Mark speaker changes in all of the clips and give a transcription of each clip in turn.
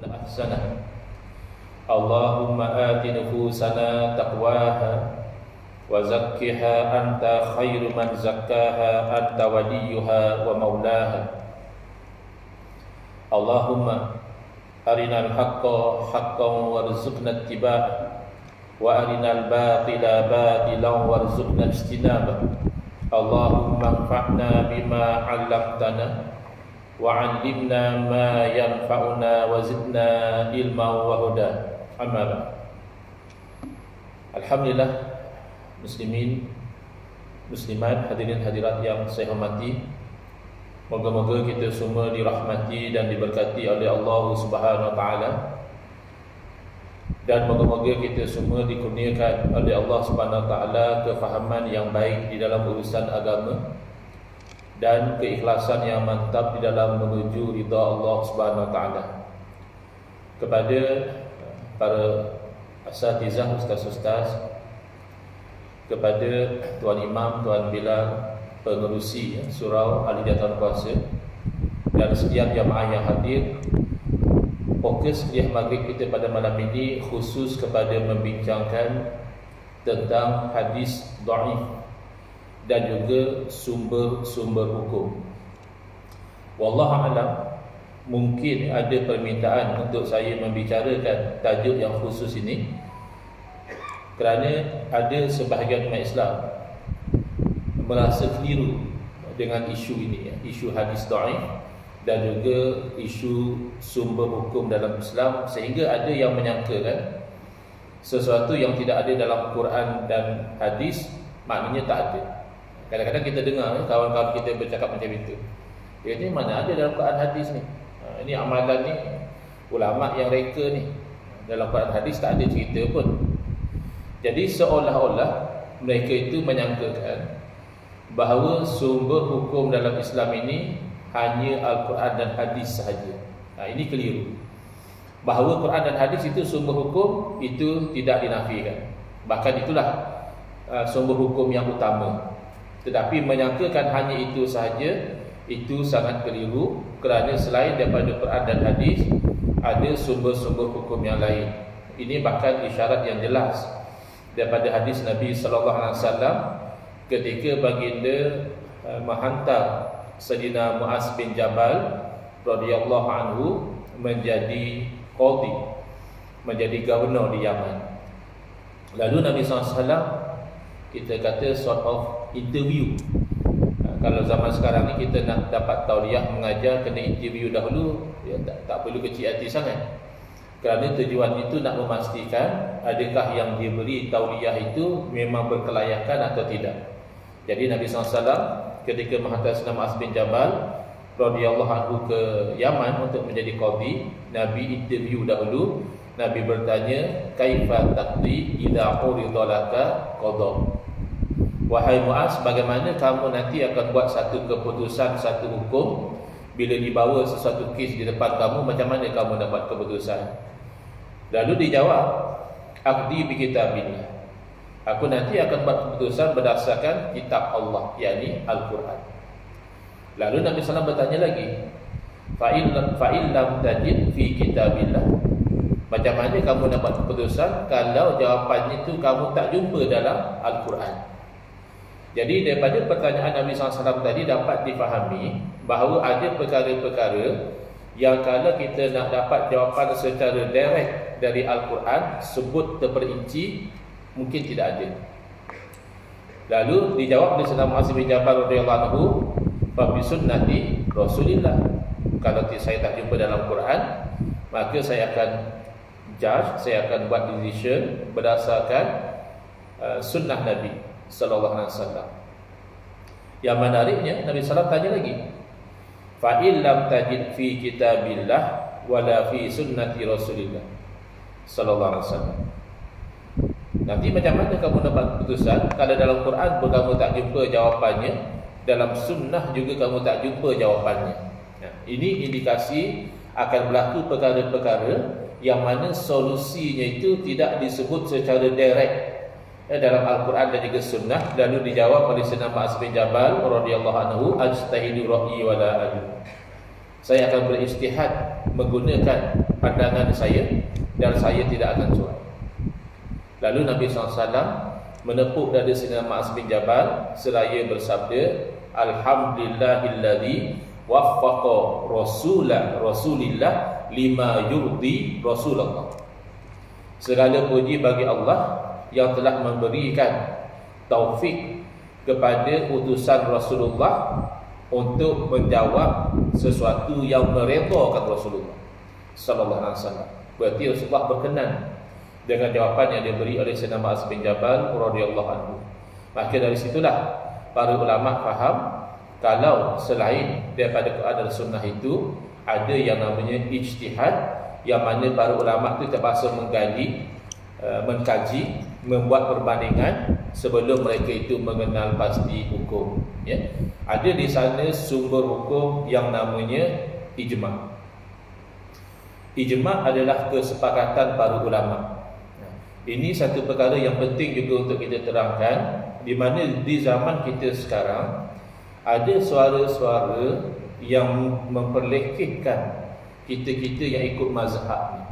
Speaker 1: أحسنه اللهم آت نفوسنا تقواها وزكها أنت خير من زكاها أنت وليها ومولاها اللهم أرنا الحق حقا وارزقنا اتباعه وأرنا الباطل باطلا وارزقنا اجتنابه اللهم انفعنا بما علمتنا وعلمنا ما ينفعنا وزدنا علما وهدى أما بعد. Alhamdulillah, muslimin, muslimat, hadirin hadirat yang saya hormati, moga-moga kita semua dirahmati dan diberkati oleh Allah Subhanahu wa taala, dan moga-moga kita semua dikurniakan oleh Allah Subhanahu wa taala kefahaman yang baik di dalam urusan agama dan keikhlasan yang mantap di dalam menuju ridha Allah Subhanahu wa taala. Kepada para asatizah, ustaz-ustaz, kepada tuan imam, tuan bilal, pengerusi surau Halidah Puasa, dan setiap jamaah yang hadir, fokus kuliah maghrib kita pada malam ini khusus kepada membincangkan tentang hadis dhaif dan juga sumber-sumber hukum. Wallahu a'lam, mungkin ada permintaan untuk saya membicarakan tajuk yang khusus ini kerana ada sebahagian umat Islam merasa keliru dengan isu ini, isu hadis dhaif dan juga isu sumber hukum dalam Islam, sehingga ada yang menyangkakan sesuatu yang tidak ada dalam Quran dan hadis maknanya tak ada. Kadang-kadang kita dengar kawan-kawan kita bercakap macam itu. Dia ni mana ada dalam Quran hadis ni? Ini amalan ni ulama yang reka ni. Dalam Quran hadis tak ada cerita pun. Jadi seolah-olah mereka itu menyangkakan bahawa sumber hukum dalam Islam ini hanya Al-Quran dan hadis sahaja. Ini keliru. Bahawa Quran dan hadis itu sumber hukum, itu tidak dinafikan. Bahkan itulah sumber hukum yang utama. Tetapi menyangkakan hanya itu sahaja, itu sangat keliru, kerana selain daripada Quran dan hadis ada sumber-sumber hukum yang lain. Ini bahkan isyarat yang jelas daripada hadis Nabi sallallahu alaihi wasallam ketika baginda menghantar Sayyidina Muaz bin Jabal radhiyallahu anhu menjadi qadhi, menjadi gubernur di Yaman. Lalu Nabi SAW, kita kata sort of interview. Kalau zaman sekarang ni kita nak dapat tauliah mengajar, kena interview dahulu, ya, tak perlu kecil hati sangat. Kerana tujuan itu nak memastikan adakah yang diberi tauliah itu memang berkelayakan atau tidak. Jadi Nabi SAW ketika menghantar Sayyidina Muaz bin Jabal radhiyallahu anhu ke Yaman untuk menjadi qadhi, Nabi interview dahulu. Nabi bertanya, kaifa taqdi idza urida laka qada? Wahai Muaz, bagaimana kamu nanti akan buat satu keputusan, satu hukum bila dibawa sesuatu kes di depan kamu, macam mana kamu dapat keputusan? Lalu dijawab, aqdi bi kitabillah. Aku nanti akan buat keputusan berdasarkan kitab Allah, yakni Al-Quran. Lalu Nabi SAW bertanya lagi, fa'in lam tajid fi kitabillah. Macam mana kamu dapat keputusan kalau jawapannya itu kamu tak jumpa dalam Al-Quran? Jadi daripada pertanyaan Nabi SAW tadi dapat difahami bahawa ada perkara-perkara yang kalau kita nak dapat jawapan secara direct dari Al-Quran, sebut terperinci, mungkin tidak ada. Lalu dijawab oleh Sayyidina Muaz bin Jabal radhiyallahu anhu, fa bi sunnati Rasulillah. Kalau saya tak jumpa dalam Quran, maka saya akan judge, saya akan buat decision berdasarkan sunnah Nabi sallallahu alaihi wasallam. Yang menariknya, Nabi sallallahu tanya lagi, fa illam tajid fi kitabillah wala fi sunnati Rasulillah sallallahu alaihi wasallam. Nanti macam mana kamu dapat keputusan kalau dalam Quran pun kamu tak jumpa jawapannya, dalam sunnah juga kamu tak jumpa jawapannya. Ini indikasi akan berlaku perkara-perkara yang mana solusinya itu tidak disebut secara direct dalam Al-Quran dan juga sunnah. Lalu dijawab oleh Sayyidina Muaz bin Jabal radhiyallahu anhu, ajtahidu ra'yi wa la adu. Saya akan beristihad menggunakan pandangan saya dan saya tidak akan cuai. Lalu Nabi SAW menepuk dada Sayyidina Mu'adz bin Jabal seraya bersabda, Alhamdulillahilladzi waffaqa Rasulillah lima yurdi Rasulullah. Segala puji bagi Allah yang telah memberikan taufik kepada utusan Rasulullah untuk menjawab sesuatu yang meredhakan Rasulullah sallallahu alaihi wasallam. Berarti Rasulullah berkenan dengan jawapan yang diberi oleh Sayyidina Mu'adz bin Jabal radhiyallahu anhu. Maka dari situlah para ulama faham kalau selain daripada Quran dan Sunnah itu ada yang namanya ijtihad, yang mana para ulama itu terpaksa menggali, mengkaji, membuat perbandingan sebelum mereka itu mengenal pasti hukum, ya. Ada di sana sumber hukum yang namanya ijma'. Ijma' adalah kesepakatan para ulama. Ini satu perkara yang penting juga untuk kita terangkan, di mana di zaman kita sekarang ada suara-suara yang memperlekehkan kita-kita yang ikut mazhab ni.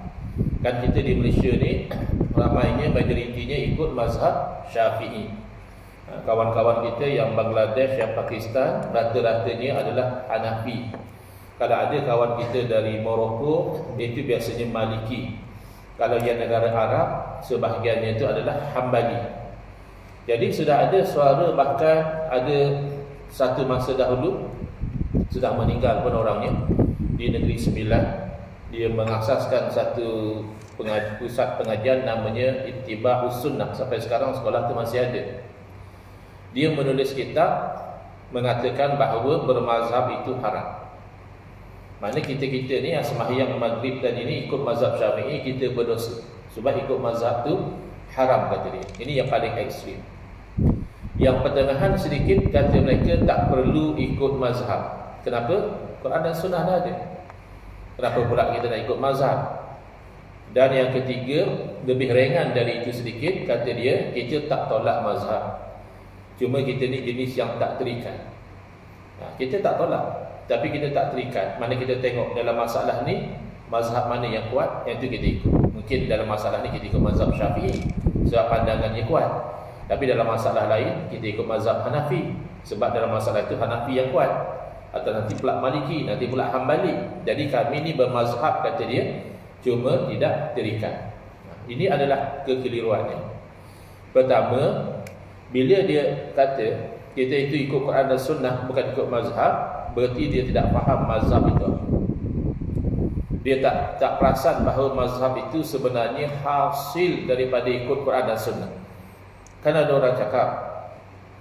Speaker 1: Kan kita di Malaysia ni ramainya, majoritinya ikut mazhab Syafi'i. Kawan-kawan kita yang Bangladesh, yang Pakistan, rata-ratanya adalah Hanafi. Kalau ada kawan kita dari Morocco, itu biasanya Maliki. Kalau yang negara Arab, sebahagiannya itu adalah Hambali. Jadi sudah ada suara, bahkan ada satu masa dahulu, sudah meninggal pun orangnya, di Negeri Sembilan. Dia mengasaskan satu pusat pengajian namanya Ittiba'us Sunnah. Sampai sekarang sekolah itu masih ada. Dia menulis kitab mengatakan bahawa bermazhab itu haram. Mana kita-kita ni yang sembahyang maghrib tadi ni ikut mazhab Syafi'i, kita berdosa sebab ikut mazhab tu haram, kata dia. Ini yang paling ekstrim. Yang pertengahan sedikit kata mereka tak perlu ikut mazhab. Kenapa? Quran dan Sunnah dah ada. Kenapa pula kita nak ikut mazhab? Dan yang ketiga, lebih ringan dari itu sedikit, kata dia, kita tak tolak mazhab, cuma kita ni jenis yang tak terikat. Kita tak tolak, tapi kita tak terikat. Mana kita tengok dalam masalah ni, mazhab mana yang kuat, yang tu kita ikut. Mungkin dalam masalah ni kita ikut mazhab Syafi'i sebab pandangannya kuat, tapi dalam masalah lain kita ikut mazhab Hanafi sebab dalam masalah itu Hanafi yang kuat, atau nanti pula Maliki, nanti pula Hambali. Jadi kami ni bermazhab, kata dia, cuma tidak terikat. Ini adalah kekeliruannya. Pertama, bila dia kata kita itu ikut Quran dan Sunnah, bukan ikut mazhab, berarti dia tidak faham mazhab itu. Dia tak perasan bahawa mazhab itu sebenarnya hasil daripada ikut Quran dan Sunnah. Kan ada orang cakap,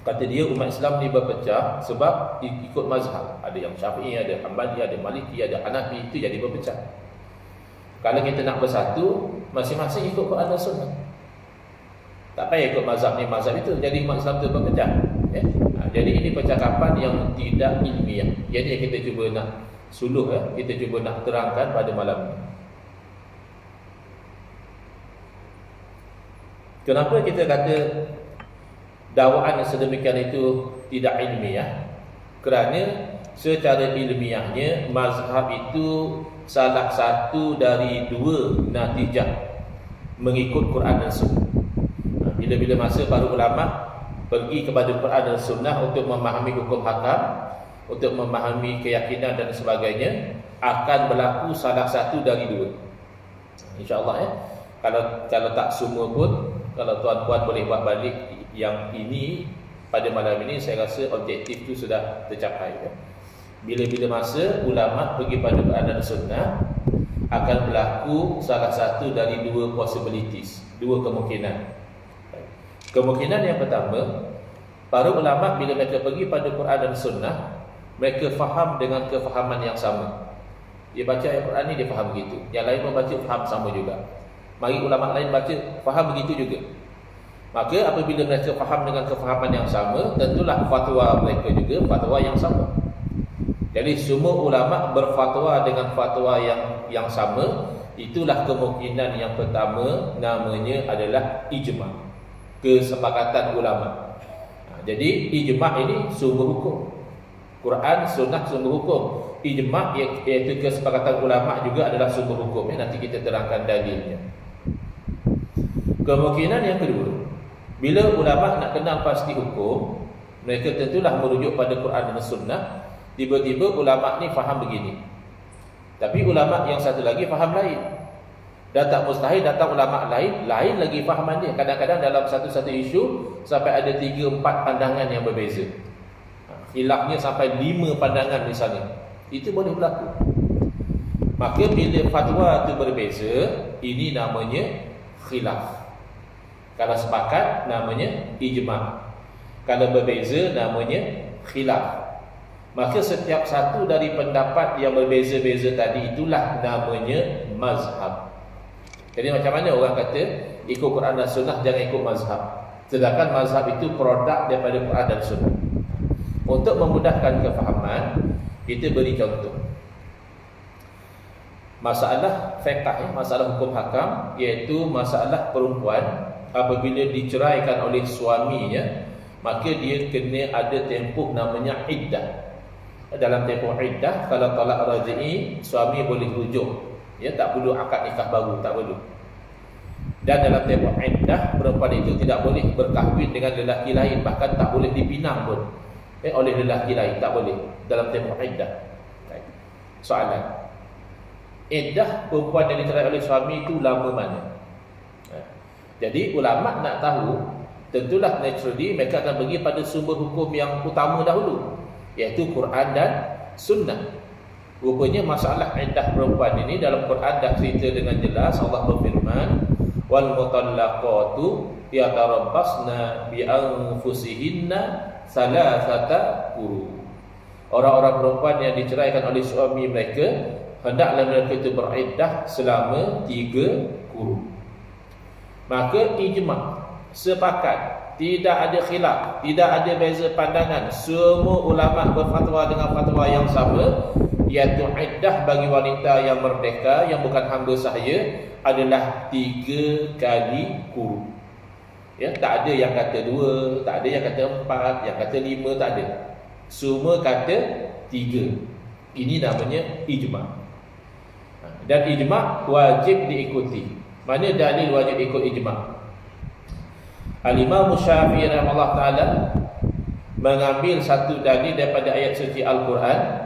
Speaker 1: kata dia umat Islam ni berpecah sebab ikut mazhab. Ada yang Syafi'i, ada Hambali, ada Maliki, ada Hanafi, itu jadi berpecah. Kalau kita nak bersatu, masing-masing ikut Quran dan Sunnah. Tak payah ikut mazhab ni, mazhab itu. Jadi umat Islam tu berpecah, ya? Jadi ini percakapan yang tidak ilmiah. Jadi yang kita cuba nak suluh, ya? Kita cuba nak terangkan pada malam ini. Kenapa kita kata dakwaan yang sedemikian itu tidak ilmiah? Kerana secara ilmiahnya mazhab itu salah satu dari dua natijah mengikut Quran dan Sunnah. Bila-bila masa para ulama pergi kepada Quran dan Sunnah untuk memahami hukum hakam, untuk memahami keyakinan dan sebagainya, akan berlaku salah satu dari dua. InsyaAllah, ya. Kalau tak semua pun, kalau tuan-tuan boleh buat balik yang ini pada malam ini, saya rasa objektif itu sudah tercapai, ya. Bila-bila masa ulama pergi pada Quran dan Sunnah, akan berlaku salah satu dari dua possibilities, dua kemungkinan. Kemungkinan yang pertama, para ulama bila mereka pergi pada Quran dan Sunnah, mereka faham dengan kefahaman yang sama. Dia baca ayat Quran ni, dia faham begitu. Yang lain membaca faham sama juga. Mari ulama lain baca, faham begitu juga. Maka apabila mereka faham dengan kefahaman yang sama, tentulah fatwa mereka juga fatwa yang sama. Jadi semua ulama berfatwa dengan fatwa yang sama. Itulah kemungkinan yang pertama, namanya adalah ijma', kesepakatan ulama. Jadi ijma' ini sumber hukum. Quran, Sunnah sumber hukum. ijma' iaitu kesepakatan ulama juga adalah sumber hukum. Nanti kita terangkan dalilnya. Kemungkinan yang kedua, bila ulama nak kenal pasti hukum, mereka tentulah merujuk pada Quran dan Sunnah. Tiba-tiba ulama ni faham begini, tapi ulama yang satu lagi faham lain. Dan tak mustahil datang ulama lain lagi fahaman dia. Kadang-kadang dalam satu-satu isu sampai ada 3-4 pandangan yang berbeza. Khilafnya sampai 5 pandangan misalnya. Itu boleh berlaku. Maka bila fatwa itu berbeza, ini namanya khilaf. Kalau sepakat namanya ijma'. Kalau berbeza namanya khilaf. Maka setiap satu dari pendapat yang berbeza-beza tadi itulah namanya mazhab. Jadi macam mana orang kata ikut Quran dan Sunnah, jangan ikut mazhab, sedangkan mazhab itu produk daripada Quran dan Sunnah. Untuk memudahkan kefahaman, kita beri contoh masalah fiqh, masalah hukum hakam, iaitu masalah perempuan apabila diceraikan oleh suaminya, maka dia kena ada tempoh namanya iddah. Dalam tempoh iddah, kalau talak raj'i, suami boleh rujuk, tak perlu akad nikah baru, tak perlu. Dan dalam tempoh iddah, perempuan itu tidak boleh berkahwin dengan lelaki lain, bahkan tak boleh dipinang pun oleh lelaki lain, tak boleh dalam tempoh iddah. Soalan, iddah perempuan yang dicerai oleh suami itu lama mana? Jadi ulama nak tahu, tentulah naturally mereka akan pergi pada sumber hukum yang utama dahulu, iaitu Quran dan Sunnah. Rupanya masalah iddah perempuan ini dalam Quran dah cerita dengan jelas. Allah berfirman, wal mutallaqatu yatarabbasna bi anfusihinna salasata quru. Orang-orang perempuan yang diceraikan oleh suami mereka, hendaklah mereka itu beriddah selama 3 quru. Maka ijma', sepakat, tidak ada khilaf, tidak ada beza pandangan, semua ulama berfatwa dengan fatwa yang sama, iaitu iddah bagi wanita yang merdeka, yang bukan hamba sahaya, adalah 3 kali quru. Tak ada yang kata 2, tak ada yang kata 4, yang kata 5, tak ada. Semua kata 3. Ini namanya ijma'. Dan ijma' wajib diikuti. Mana dalil wajib ikut ijma'? Al-Imam Syafi'i rahimahullah ta'ala mengambil satu dalil daripada ayat suci Al-Quran,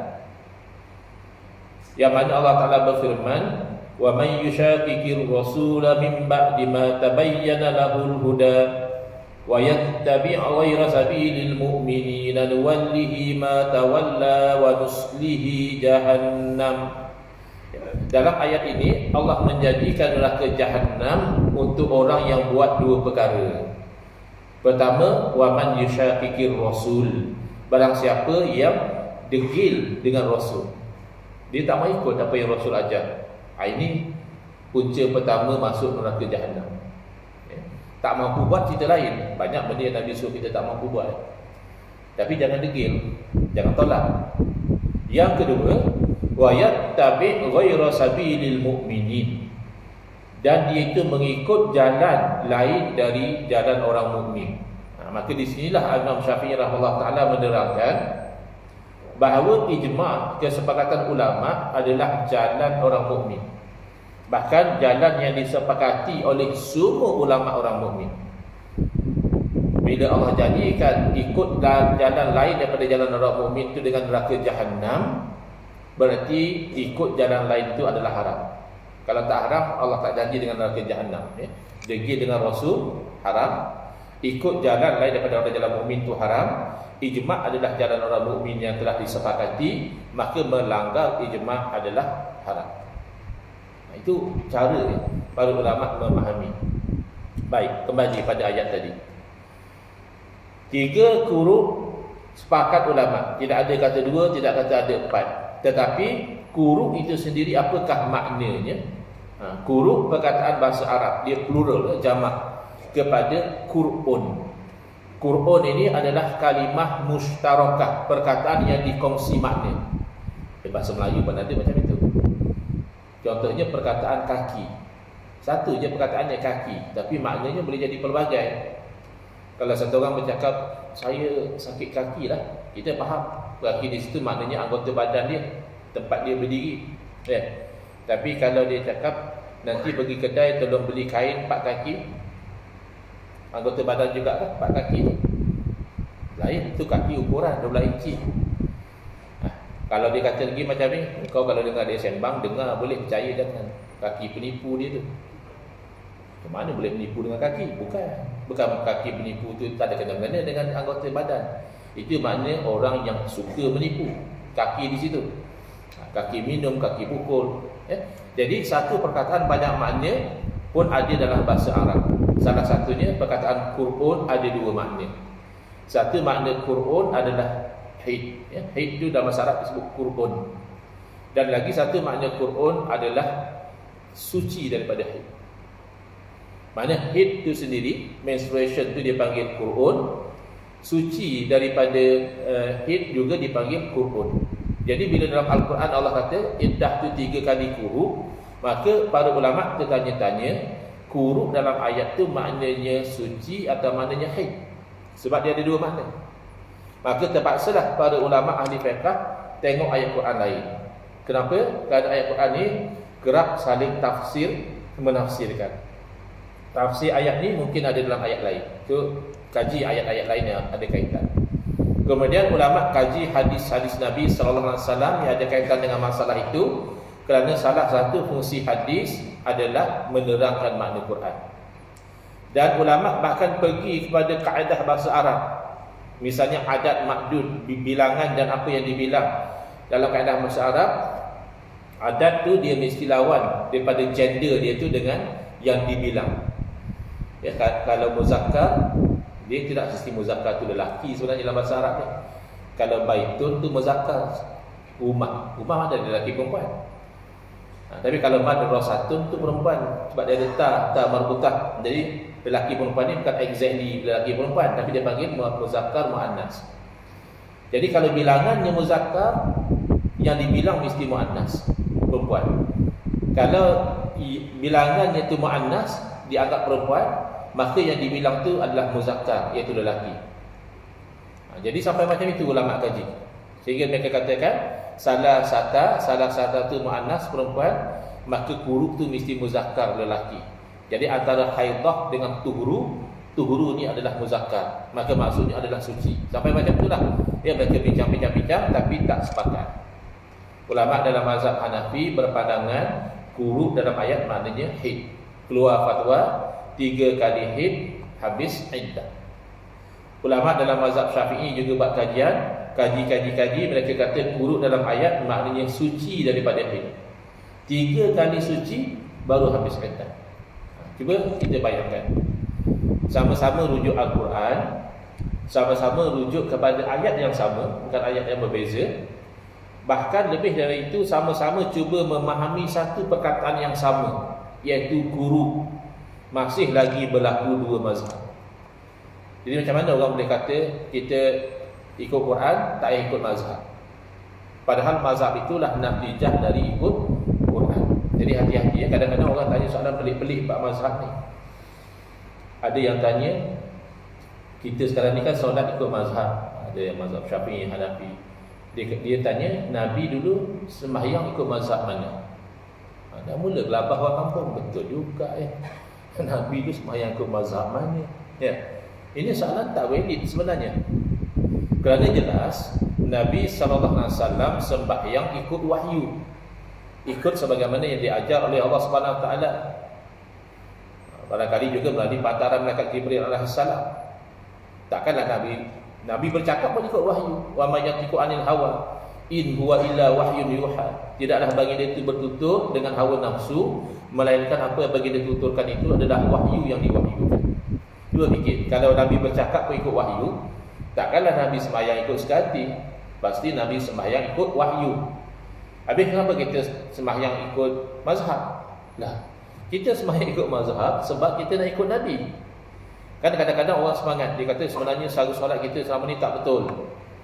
Speaker 1: yang mana Allah Ta'ala berfirman, wa man yushaqiqir rasula min ba'di ma tabayyana lahul huda wa yattabi' ghayra sabilil mu'minina nuwallihi ma tawalla wa nuslihi jahannam. Dalam ayat ini Allah menjadikan neraka Jahannam untuk orang yang buat 2 perkara. Pertama, wa man yushaqiqir rasul, barang siapa yang degil dengan Rasul, dia tak mau ikut apa yang Rasul ajar. Ini punca pertama masuk neraka Jahannam. Tak mampu buat cerita lain, banyak benda yang Nabi suruh kita tak mampu buat, tapi jangan degil, jangan tolak. Yang kedua, wa yattabi' ghayra sabilil mu'minin, dan dia itu mengikut jalan lain dari jalan orang mukmin. Maka di sinilah Imam Syafi'i rahimahullah taala menerangkan bahawa ijma', kesepakatan ulama, adalah jalan orang mukmin, bahkan jalan yang disepakati oleh semua ulama orang mukmin. Bila Allah jadikan ikut jalan lain daripada jalan orang mukmin itu dengan neraka Jahannam, berarti ikut jalan lain itu adalah haram. Kalau tak haram, Allah tak janji dengan neraka Jahannam. Degil dengan Rasul haram, ikut jalan lain daripada orang jalan mukmin itu haram. Ijma' adalah jalan orang mukmin yang telah disepakati, maka melanggar ijma' adalah haram. Itu cara para ulama memahami. Baik, kembali pada ayat tadi. 3 quru sepakat ulama, tidak ada kata 2, tidak kata ada 4. Tetapi quru itu sendiri apakah maknanya? Quru perkataan bahasa Arab, dia plural, jamak kepada Qur'un. Qur'un ini adalah kalimah mushtarakah, perkataan yang dikongsi makna. Bahasa Melayu pun ada macam itu. Contohnya perkataan kaki. Satu je perkataannya kaki, tapi maknanya boleh jadi pelbagai. Kalau satu orang bercakap, saya sakit kaki lah, kita faham kaki di situ maknanya anggota badan dia. tempat dia berdiri. Tapi kalau dia cakap nanti pergi kedai tolong beli kain 4 kaki, anggota badan juga kan 4 kaki tu. Lain, tu kaki ukuran 12 inci. Kalau dia kata lagi macam ni, kau kalau dengar dia sembang, dengar boleh, percaya jangan. Kaki penipu dia tu. Macam mana boleh menipu dengan kaki? Bukan kaki penipu tu tak ada kena-mengena dengan anggota badan. Itu maknanya orang yang suka menipu. Kaki di situ. Kaki minum, kaki pukul. Jadi satu perkataan banyak makna pun ada dalam bahasa Arab. Salah satunya perkataan Qur'an ada 2 makna. Satu makna Qur'an adalah haid. Haid itu dalam bahasa Arab disebut Qur'an. Dan lagi satu makna Qur'an adalah suci daripada haid. Makna haid itu sendiri, menstruation itu dia panggil Qur'an. Suci daripada haid juga dipanggil Qur'an. Jadi bila dalam Al-Quran Allah kata iddah tu 3 kali kuruk, maka para ulama tertanya-tanya, kuruk dalam ayat tu maknanya suci atau maknanya haid? Sebab dia ada 2 makna. Maka terpaksalah para ulama ahli fiqh tengok ayat Quran lain. Kenapa? Kerana ayat Quran ni kerap saling tafsir menafsirkan. Tafsir ayat ni mungkin ada dalam ayat lain. So kaji ayat-ayat lain yang ada kaitan. Kemudian ulama kaji hadis-hadis Nabi sallallahu alaihi wasallam yang ada kaitan dengan masalah itu, kerana salah satu fungsi hadis adalah menerangkan makna Quran. Dan ulama bahkan pergi kepada kaedah bahasa Arab. Misalnya adat makdud, bilangan dan apa yang dibilang. Dalam kaedah bahasa Arab, adat tu dia mesti lawan daripada gender dia tu dengan yang dibilang. Kalau muzakkar, dia tidak mesti muzakkar tu lelaki sebenarnya dalam bahasa Arab ni. Kalau baitun tu muzakkar, rumah ada lelaki perempuan. Tapi kalau madrasatun tu perempuan, sebab dia ada ta marbutah. Jadi lelaki perempuan ni bukan exactly lelaki perempuan, tapi dia panggil muzakkar muannas. Jadi kalau bilangannya muzakkar, yang dibilang mesti muannas, perempuan. Kalau bilangannya tu muannas, dianggap perempuan, maka yang dibilang tu adalah muzakkar, iaitu lelaki. Jadi sampai macam itu ulama kaji. Sehingga mereka katakan salah satu tu muannas perempuan, maka kuruk tu mesti muzakkar lelaki. Jadi antara haidah dengan tuhuru ni adalah muzakkar, maka maksudnya adalah suci. Sampai macam itulah. Mereka bincang-bincang tapi tak sepakat. Ulama dalam mazhab Hanafi berpandangan kuruk dalam ayat maknanya haid. Keluar fatwa 3 kali haid habis iddah. Ulama dalam mazhab Syafi'i juga buat kajian, kaji, mereka kata kuruk dalam ayat maknanya suci daripada haid. 3 kali suci baru habis iddah. Cuba kita bayangkan. Sama-sama rujuk Al-Quran, sama-sama rujuk kepada ayat yang sama, bukan ayat yang berbeza. Bahkan lebih dari itu, sama-sama cuba memahami satu perkataan yang sama, iaitu kuruk. Masih lagi berlaku 2 mazhab. Jadi macam mana orang boleh kata kita ikut Quran, tak ikut mazhab? Padahal mazhab itulah natijah dari ikut Quran. Jadi hati-hati ya, kadang-kadang orang tanya soalan pelik-pelik bab mazhab ni. Ada yang tanya, kita sekarang ni kan solat ikut mazhab. Ada yang mazhab Syafi'i, Hanafi. Dia tanya, Nabi dulu sembahyang ikut mazhab mana? Dah mula gelabah orang kampung. Betul juga Nabi itu sembahyang ikut mazhab mana? Ini soalan tak valid sebenarnya. Kerana jelas Nabi SAW sembahyang ikut wahyu, ikut sebagaimana yang diajar oleh Allah SWT. Barangkali juga melalui pantaran malaikat Jibril AS. Takkanlah Nabi bercakap pun ikut wahyu. Wa may yantiqu 'anil hawa in huwa illa wahyun yuha. Tidaklah bagi dia itu bertutur dengan hawa nafsu, melainkan apa yang bagi dia tuturkan itu adalah wahyu yang diwahyukan. Cuba fikir, kalau Nabi bercakap pun ikut wahyu, takkanlah Nabi sembahyang ikut sekati. Pasti Nabi sembahyang ikut wahyu. Habis kenapa kita sembahyang ikut mazhab? Kita sembahyang ikut mazhab sebab kita nak ikut Nabi. Kan kadang-kadang orang semangat, dia kata sebenarnya cara solat kita selama ni tak betul.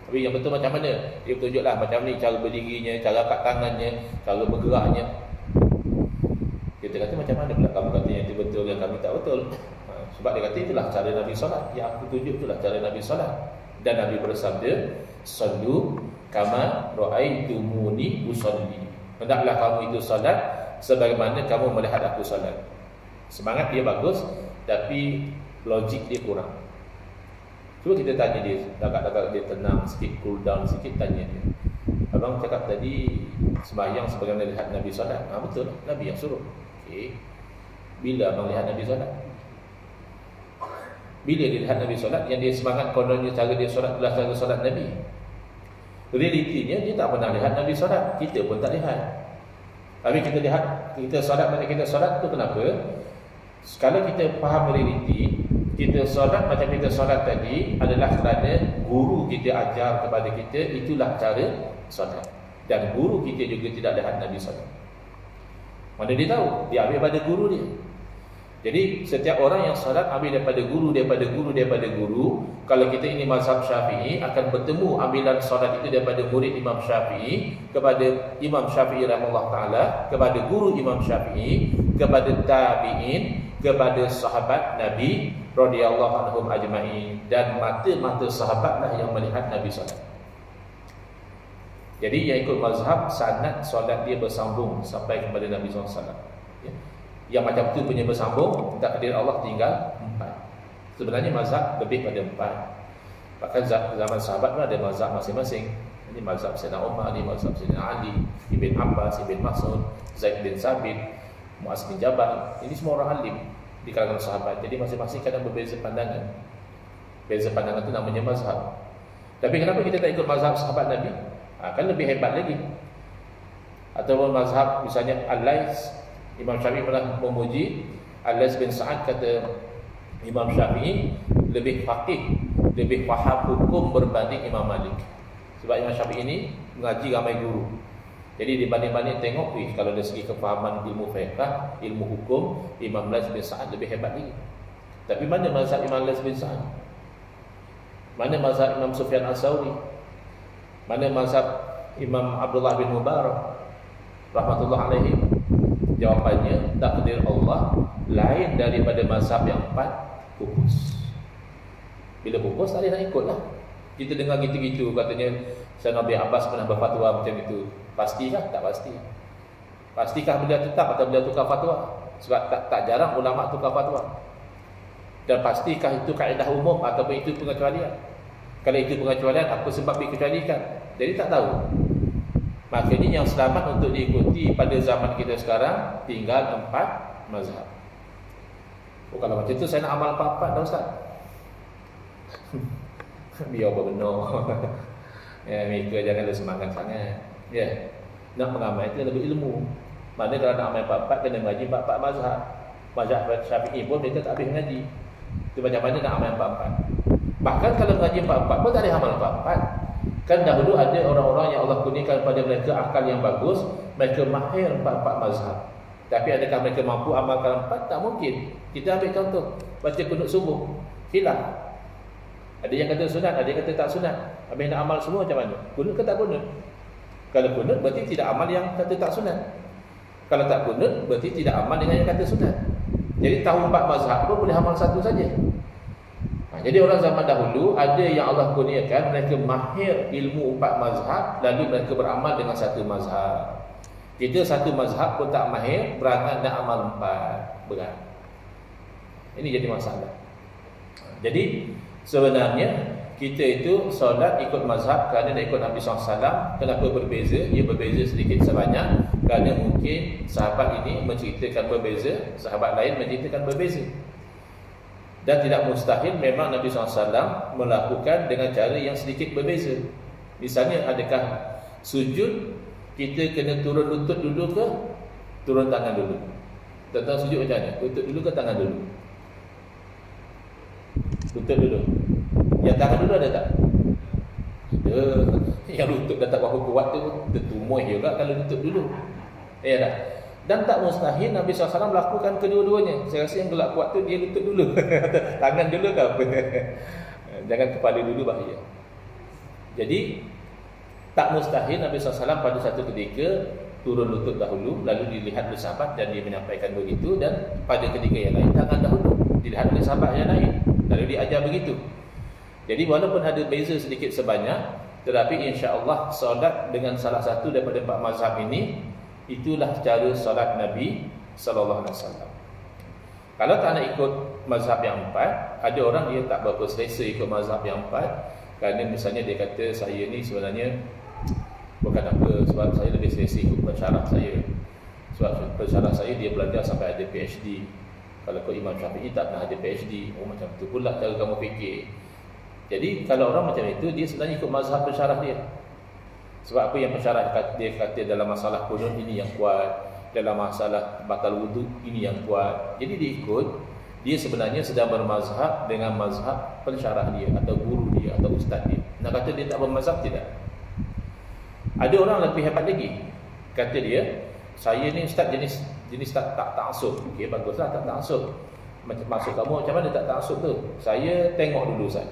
Speaker 1: Tapi yang betul macam mana? Dia tunjuklah macam ni cara berdirinya, cara angkat tangannya, cara bergeraknya. Kita kata macam mana pula kamu kata yang itu betul, yang kami tak betul? Sebab dia kata itulah cara Nabi solat. Yang aku tunjuk itulah cara Nabi solat. Dan Nabi bersabda, sallu kama ra'aitumuni usolli. Hendaklah kamu itu solat sebagaimana kamu melihat aku solat. Semangat dia bagus, tapi logik dia kurang. Cuba kita tanya dia, agak-agak dia tenang sikit, cool down sikit, tanya dia. Abang cakap tadi sembahyang sebagaimana lihat Nabi solat. Betul, Nabi yang suruh. Okey. Bila abang lihat Nabi solat? Bila dia lihat Nabi solat, yang dia semangat kononnya cara dia solat adalah cara solat Nabi. Realitinya dia tak pernah lihat Nabi solat, kita pun tak lihat. Tapi kita lihat, kita solat macam kita solat tu kenapa? Kalau kita faham realiti, kita solat macam kita solat tadi adalah kerana guru kita ajar kepada kita, itulah cara solat. Dan guru kita juga tidak lihat Nabi solat. Mana dia tahu? Dia ambil pada guru dia. Jadi setiap orang yang solat ambil daripada guru, daripada guru, daripada guru. Kalau kita ini mazhab Syafi'i, akan bertemu ambilan solat itu daripada murid Imam Syafi'i kepada Imam Syafi'i rahimahullah taala, kepada guru Imam Syafi'i, kepada tabi'in, kepada sahabat Nabi radhiyallahu anhum ajma'in, dan mata-mata sahabatlah yang melihat Nabi solat. Jadi yang ikut mazhab sanad solat dia bersambung sampai kepada Nabi SAW. Yang macam tu punya bersambung, takdir Allah tinggal 4. Sebenarnya mazhab lebih pada 4. Bahkan zaman sahabat pun ada mazhab masing-masing. Ini mazhab Sayyidina Umar, ini mazhab Sayyidina Ali, Ibn Abbas, Ibn Mas'ud, Zaid bin Sabit, Mu'az bin Jabal. Ini semua orang alim di kalangan sahabat. Jadi masing-masing kadang berbeza pandangan. Beza pandangan itu namanya mazhab. Tapi kenapa kita tak ikut mazhab sahabat Nabi? Kan lebih hebat lagi. Ataupun mazhab misalnya Al-Lais, Imam Syafi'i pernah memuji Al-Lais bin Sa'ad, kata Imam Syafi'i lebih faqih, lebih faham hukum berbanding Imam Malik. Sebab Imam Syafi'i ini mengaji ramai guru. Jadi dibanding-banding tengok, kalau dari segi kefahaman ilmu fiqh, ilmu hukum, Imam Lais bin Sa'ad lebih hebat lagi. Tapi mana mazhab Imam Lais bin Sa'ad? Mana mazhab Imam Sufyan As-Sawri? Mana mazhab Imam Abdullah bin Mubarak rahmatullah alaihi? Jawapannya, takdir Allah lain daripada mazhab yang 4, pupus. Bila pupus, tak boleh nak ikut lah. Kita dengar gitu-gitu, katanya Sayyidina Nabi Abbas pernah berfatwa macam itu. Pastikah? Tak pasti. Pastikah beliau tetap atau beliau tukar fatwa? Sebab tak jarang ulama tukar fatwa. Dan pastikah itu kaedah umum ataupun itu pengecualian? Kalau itu pengecualian, apa sebab dikecualikan? Jadi tak tahu. Makanya yang selamat untuk diikuti pada zaman kita sekarang tinggal 4 mazhab. Kalau macam tu saya nak amal 4-4 dah Ustaz. Biar benar. Mereka janganlah semangat sangat. Nak mengamal itu lebih ilmu. Mana kalau nak amal 4-4 kena mengaji 4-4 mazhab. Mazhab Syafi'i pun mereka tak habis mengaji. Itu macam mana nak amal 4-4. Bahkan kalau mengaji 4-4 pun tak ada amal 4-4. Kan dahulu ada orang-orang yang Allah kurniakan pada mereka akal yang bagus, mereka mahir 4-4 mazhab. Tapi adakah mereka mampu amalkan 4? Tak mungkin. Kita ambil contoh, baca kunut subuh, khilaf. Ada yang kata sunat, ada yang kata tak sunat. Habis nak amal semua macam mana? Kunut ke tak kunut? Kalau kunut berarti tidak amal yang kata tak sunat. Kalau tak kunut berarti tidak amal dengan yang kata sunat. Jadi tahu 4 mazhab pun boleh amal satu saja. Jadi orang zaman dahulu ada yang Allah kurniakan mereka mahir ilmu 4 mazhab, lalu mereka beramal dengan satu mazhab. Kita satu mazhab pun tak mahir, berangan nak amal 4, berat. Ini jadi masalah. Jadi sebenarnya kita itu solat ikut mazhab kerana nak ikut Nabi SAW. Kenapa berbeza? Ia berbeza sedikit sebanyak kerana mungkin sahabat ini menceritakan berbeza, sahabat lain menceritakan berbeza. Dan tidak mustahil memang Nabi SAW melakukan dengan cara yang sedikit berbeza. Misalnya, adakah sujud kita kena turun lutut dulu ke turun tangan dulu? Tentang sujud macam mana? Lutut dulu ke tangan dulu? Lutut dulu. Yang tangan dulu ada tak? Ada. Yang lutut dah tak berapa kuat tu tertumui juga kalau lutut dulu. Ya tak? Dan tak mustahil Nabi SAW melakukan kedua-duanya. Saya rasa yang gelak kuat tu dia lutut dulu. Tangan dulu ke apa? Jangan kepala dulu, bahaya. Jadi tak mustahil Nabi SAW pada satu ketika turun lutut dahulu, lalu dilihat oleh sahabat dan dia menyampaikan begitu. Dan pada ketika yang lain tangan dahulu dilihat oleh sahabat yang lain, lalu dia ajar begitu. Jadi walaupun ada beza sedikit sebanyak, Tetapi insya-Allah solat dengan salah satu daripada 4 mazhab ini, itulah cara solat Nabi sallallahu alaihi wasallam. Kalau tak nak ikut mazhab yang 4, ada orang dia tak berapa selesa ikut mazhab yang 4, kerana misalnya dia kata saya ni sebenarnya bukan apa, sebab saya lebih selesa ikut pensyarah saya. Sebab pensyarah saya dia belajar sampai ada PhD. Kalau kau Imam Syafi'i tak pernah ada PhD. Oh, macam tu pula cara kamu fikir. Jadi kalau orang macam itu, dia sebenarnya ikut mazhab pensyarah dia. Sebab apa yang pensyarah dia kata dalam masalah kunut ini yang kuat, dalam masalah batal wudu ini yang kuat. Jadi dia ikut, dia sebenarnya sedang bermazhab dengan mazhab pensyarah dia atau guru dia atau ustaz dia. Nak kata dia tak bermazhab, tidak. Ada orang lebih hebat lagi. Kata dia, saya ni ustaz jenis tak ta'assub. Okey, baguslah tak ta'assub. Maksud kamu macam mana tak ta'assub tu? Saya tengok dulu ustaz.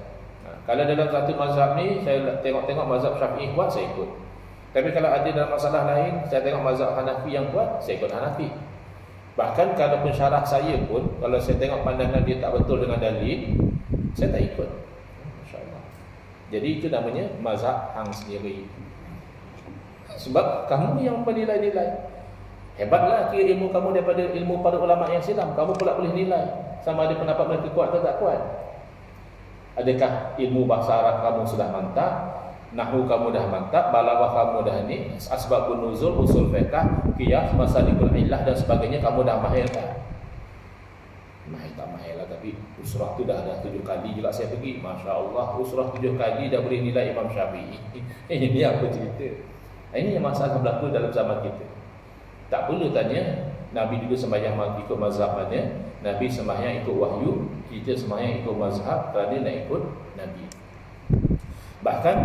Speaker 1: Kalau dalam satu mazhab ni saya tengok mazhab Syafi'i kuat, saya ikut. Tapi kalau ada dalam masalah lain, saya tengok mazhab Hanafi yang kuat, saya ikut Hanafi. Bahkan kalau pensyarah saya pun, kalau saya tengok pandangan dia tak betul dengan dalil, saya tak ikut. Masya-Allah. Jadi itu namanya mazhab hang sendiri. Sebab kamu yang menilai-nilai. Hebatlah kira ilmu kamu daripada ilmu para ulama yang silam. Kamu pula boleh nilai sama ada pendapat mereka kuat atau tak kuat. Adakah ilmu bahasa Arab kamu sudah mantap, nahwu kamu dah mantap, balaghah kamu dah ni, asbabun nuzul, usul fiqh, qiyas, masalikul illah dan sebagainya kamu dah mahir tak? Mahir tak mahir lah, tapi usrah tu dah 7 kali juga saya pergi. Masya-Allah, usrah 7 kali dah boleh nilai Imam Syafi'i. Ini apa cerita? Ini yang masalah berlaku dalam zaman kita. Tak perlu tanya Nabi dulu sembahyang ikut mazhab mana, Nabi sembahyang ikut wahyu, kita sembahyang ikut mazhab kerana nak ikut Nabi. Bahkan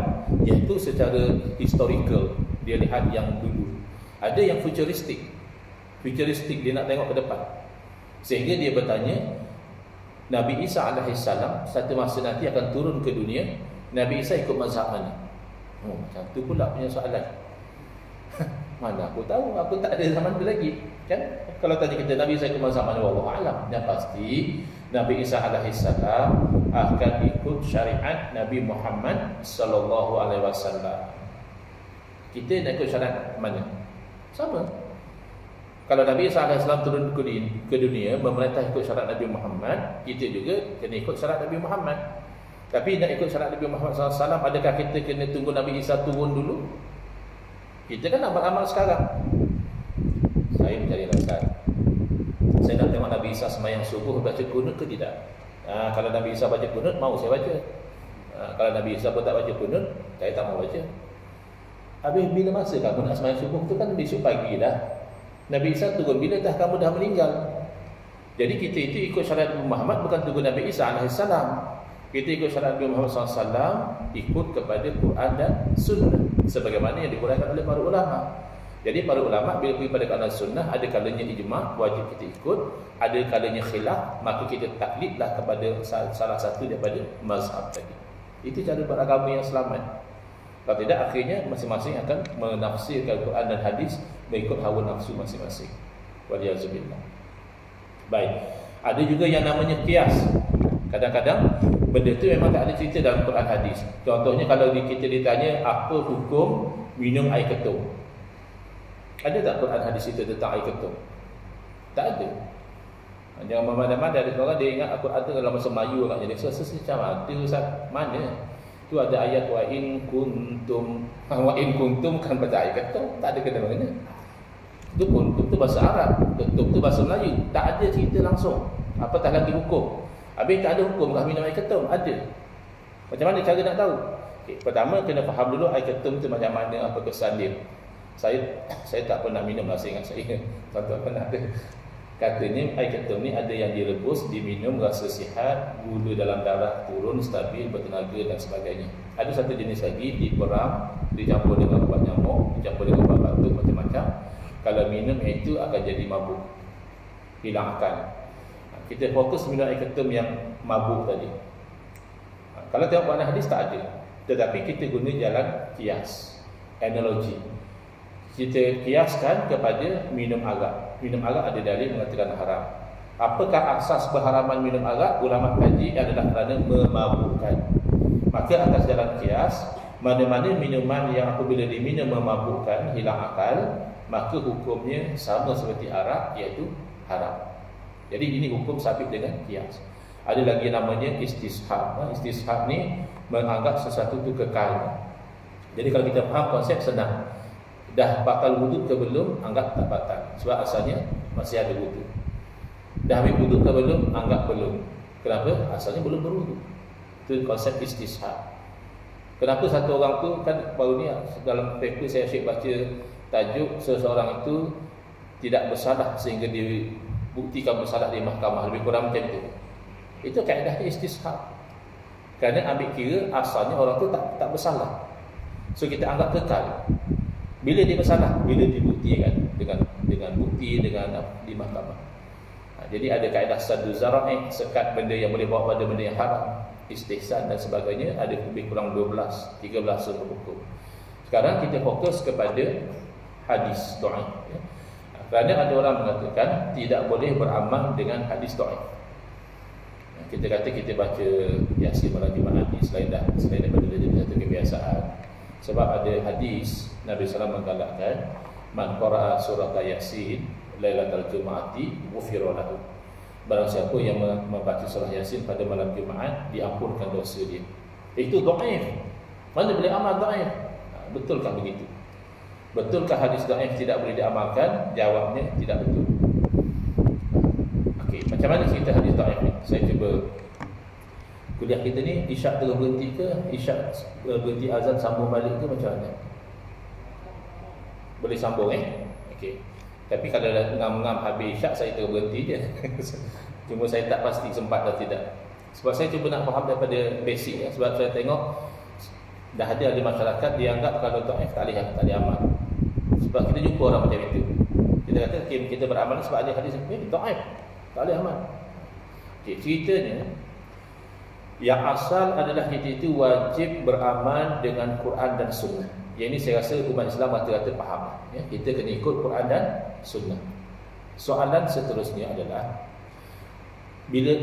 Speaker 1: iaitu secara historical, dia lihat yang dulu. Ada yang futuristik dia nak tengok ke depan. Sehingga dia bertanya, Nabi Isa alaihissalam satu masa nanti akan turun ke dunia, Nabi Isa ikut mazhab mana? Oh, macam tu pula punya soalan. Mana aku tahu, aku tak ada zaman tu lagi, kan? Kalau tanya kita Nabi Isa ikut mazhab mana, wallahu alam. Yang pasti Nabi Isa alaihissalam akan ikut syariat Nabi Muhammad sallallahu alaihi wasallam. Kita nak ikut syariat mana? Sama. Kalau Nabi Isa alaihissalam turun ke dunia memerintah ikut syariat Nabi Muhammad, kita juga kena ikut syariat Nabi Muhammad. Tapi nak ikut syariat Nabi Muhammad sallallahu alaihi wasallam, adakah kita kena tunggu Nabi Isa turun dulu? Kita kan nak beramal sekarang. Saya mencari alasan. Saya nak tengok Nabi Isa sembahyang subuh baca kunut ke tidak? Kalau Nabi Isa baca kunut, mau saya baca. Kalau Nabi Isa pun tak baca kunut, saya tak mau baca. Habis bila masa kamu nak sembahyang subuh tu kan besok pagi dah. Nabi Isa turun bila dah kamu dah meninggal. Jadi kita itu ikut syariat Nabi Muhammad, bukan tunggu Nabi Isa alaihissalam. Kita ikut syariat Nabi Muhammad SAW, ikut kepada Quran dan Sunnah sebagaimana yang diuraikan oleh para ulama. Jadi para ulama bila pergi pada Quran dan Sunnah, ada kalanya ijma', wajib kita ikut, ada kalanya khilaf, maka kita taklidlah kepada salah satu daripada mazhab tadi. Itu cara beragama yang selamat. Kalau tidak, akhirnya masing-masing akan menafsirkan Quran dan hadis mengikut hawa nafsu masing-masing. Waliyazubillah. Baik. Ada juga yang namanya qiyas. Kadang-kadang benda tu memang tak ada cerita dalam Quran hadis. Contohnya kalau kita ditanya apa hukum minum air ketum, ada tak Quran hadis cerita tentang air ketum? Tak ada. Jangan mana-mana ada orang dia ingat Al-Quran tu dalam bahasa Melayu agaknya. Dia rasa macam ada Ustaz. Mana? Tu ada ayat wa in kuntum kan baca air ketum, tak ada kena-mengena. Itu kuntum tu bahasa Arab, ketum tu bahasa Melayu. Tak ada cerita langsung. Apatah lagi hukum. Habis tak ada hukum kah minum air ketum? Ada. Macam mana cara nak tahu? Okay, pertama kena faham dulu air ketum tu macam mana, apa kesan dia. Saya tak pernah minum lah, saya ingat saya. Contoh pernah ada. Katanya air ketum ni ada yang direbus, diminum rasa sihat, gula dalam darah turun, stabil, bertenaga dan sebagainya. Ada satu jenis lagi, diperam, dicampur dengan ubat nyamuk, dicampur dengan ubat batuk, macam-macam. Kalau minum itu akan jadi mabuk, hilang akal. Kita fokus minum air ketum yang mabuk tadi. Kalau tengok makna hadis tak ada. Tetapi kita guna jalan kias, analogi. Kita kiaskan kepada minum arak. Minum arak ada dalil mengatakan haram. Apakah asas berharaman minum arak? Ulama kaji adalah kerana memabukkan. Maka atas jalan kias, Mana-mana minuman yang apabila diminum memabukkan, hilang akal, maka hukumnya sama seperti arak, iaitu haram. Jadi ini hukum sabit dengan qiyas. Ada lagi namanya istishab. Istishab ni menganggap sesuatu itu kekal. Jadi kalau kita faham konsep, senang. Dah batal wuduk ke belum, anggap tak batal, sebab asalnya masih ada wuduk. Dah ambil wuduk ke belum, anggap belum. Kenapa? Asalnya belum berwuduk. Itu konsep istishab. Kenapa satu orang tu, kan baru ni dalam paper saya asyik baca tajuk, seseorang itu tidak bersalah sehingga dibuktikan bersalah di mahkamah, lebih kurang macam tu. Itu kaedahnya istishab. Kerana ambil kira asalnya orang tu tak bersalah, so kita anggap kekal. Bila dia bersalah? Bila dibuktikan dengan bukti, dengan di mahkamah. Jadi ada kaedah saddu zara'i, sekat benda yang boleh bawa pada benda yang haram, istihsan dan sebagainya. Ada lebih kurang 13 sumber hukum. Sekarang kita fokus kepada hadis dhaif, ya. Kerana ada orang mengatakan tidak boleh beramal dengan hadis dhaif. Kita kata kita baca Yasin malam Jumaat ni selain daripada jadi satu kebiasaan. Sebab ada hadis Nabi SAW menggalakkan, man qara'a surah Yasin lailatul Jum'ati ghufira lahu. Barang siapa yang membaca surah Yasin pada malam Jumaat, diampunkan dosa dia. Itu dhaif. Mana boleh amal dhaif? Betulkah begitu? Betulkah hadis dhaif tidak boleh diamalkan? Jawabnya tidak betul. Okey, macam mana cerita hadis dhaif ni? Saya cuba. Kuliah kita ni isyak terus berhenti ke? Isyak berhenti azan sambung balik ke macam mana? Boleh sambung Okey. Tapi kalau dah ngam-ngam habis isyak, saya terus berhenti je. Cuma saya tak pasti sempat atau tidak. Sebab saya cuba nak faham daripada basic, sebab saya tengok dah ada masyarakat dianggap kalau dhaif tak boleh amal. Sebab kita jumpa orang macam itu. Kita kata kita beramal sebab ada hadis dhaif, tak boleh amal. Okey, ceritanya yang asal adalah kita itu wajib beramal dengan Quran dan Sunnah. Yang ini saya rasa umat Islam rata-rata faham, ya. Kita kena ikut Quran dan Sunnah. Soalan seterusnya adalah bila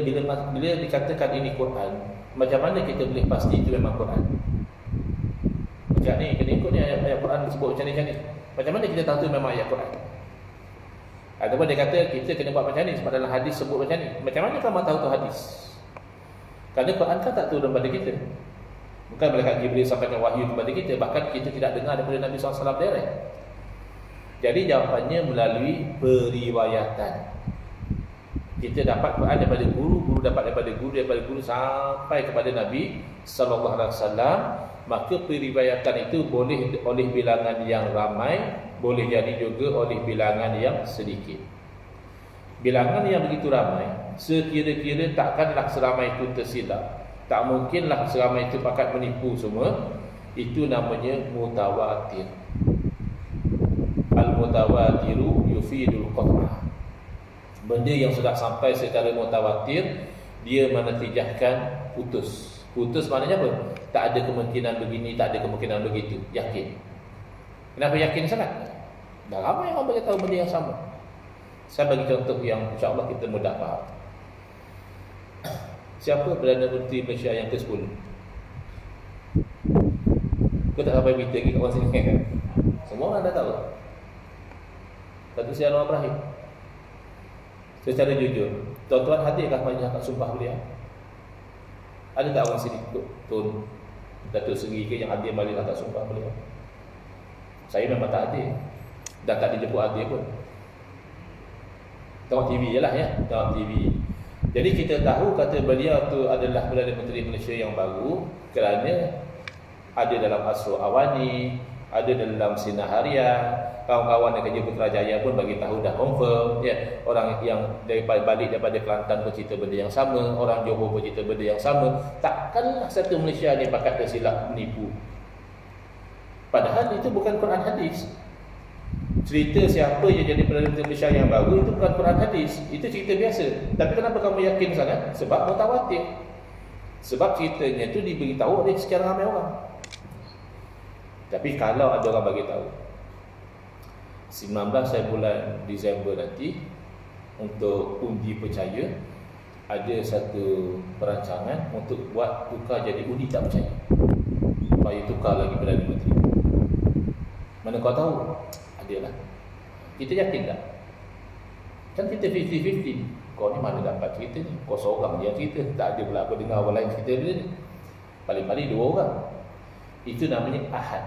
Speaker 1: dikatakan ini Quran, macam mana kita boleh pasti itu memang Quran? Macam ni kena ikut ni ayat Quran disebut macam ni. Macam mana kita tahu itu memang ayat Quran? Ataupun dia kata kita kena buat macam ni sebab dalam hadis sebut macam ni. Macam mana kamu tahu tu hadis? Kerana Quran kan tak turun pada kita. Bukan malaikat Jibril sampaikan wahyu kepada kita, bahkan kita tidak dengar daripada Nabi SAW direct. Jadi jawapannya melalui periwayatan. Kita dapat Quran daripada guru dapat daripada guru sampai kepada Nabi SAW. Maka periwayatan itu boleh oleh bilangan yang ramai, boleh jadi juga oleh bilangan yang sedikit. Bilangan yang begitu ramai, sekira-kira takkanlah seramai itu tersilap. Tak mungkinlah seramai itu pakat menipu semua. Itu namanya mutawatir. Al-mutawatiru yufidul qat'ah. Benda yang sudah sampai secara mutawatir, dia menatijahkan putus. Putus maknanya apa? Tak ada kemungkinan begini, tak ada kemungkinan begitu. Yakin. Kenapa yakin sangat? Dah ramai orang beritahu benda yang sama. Saya bagi contoh yang insya-Allah kita mudah faham. Siapa Perdana Menteri Malaysia yang ke-10? Kau tak sampai berita lagi kat orang sini kan? Semua orang dah tahu. Datuk Seri Anwar Ibrahim. Secara jujur, tuan-tuan hadirkah banyak kat sumpah beliau? Ada tak orang sini Tun Datuk Seri ke yang hadir balik kat sumpah beliau? Saya memang tak hadir. Dan tak dijemput hadir pun. Tengok TV je lah ya. Tengok TV. Jadi kita tahu kata beliau tu adalah Perdana Menteri Malaysia yang baru kerana ada dalam Asro Awani, ada dalam Sinar Harian, kawan-kawan yang kerja Putrajaya pun bagi tahu dah confirm, ya. Orang yang balik daripada Kelantan pun cerita benda yang sama, orang Johor pun cerita benda yang sama. Takkanlah satu Malaysia ni pakat tersilap menipu. Padahal itu bukan Quran hadis. Cerita siapa yang jadi Perdana Menteri Malaysia yang baru itu bukan Quran hadis, itu cerita biasa. Tapi kenapa kamu yakin sangat? Sebab mutawatir. Sebab ceritanya itu diberitahu oleh sekian ramai orang. Tapi kalau ada orang bagi tahu 19 bulan Disember nanti untuk undi percaya ada satu perancangan untuk buat tukar jadi undi tak percaya. supaya tukar lagi Perdana Menteri. Mana kau tahu? Adalah. Kita yakin tak? Kan kita 50-50. Kau ni mana dapat cerita ni? Kau seorang je cerita. Tak ada pula aku dengar orang lain cerita dia ni. Paling-paling 2 orang. Itu namanya ahad.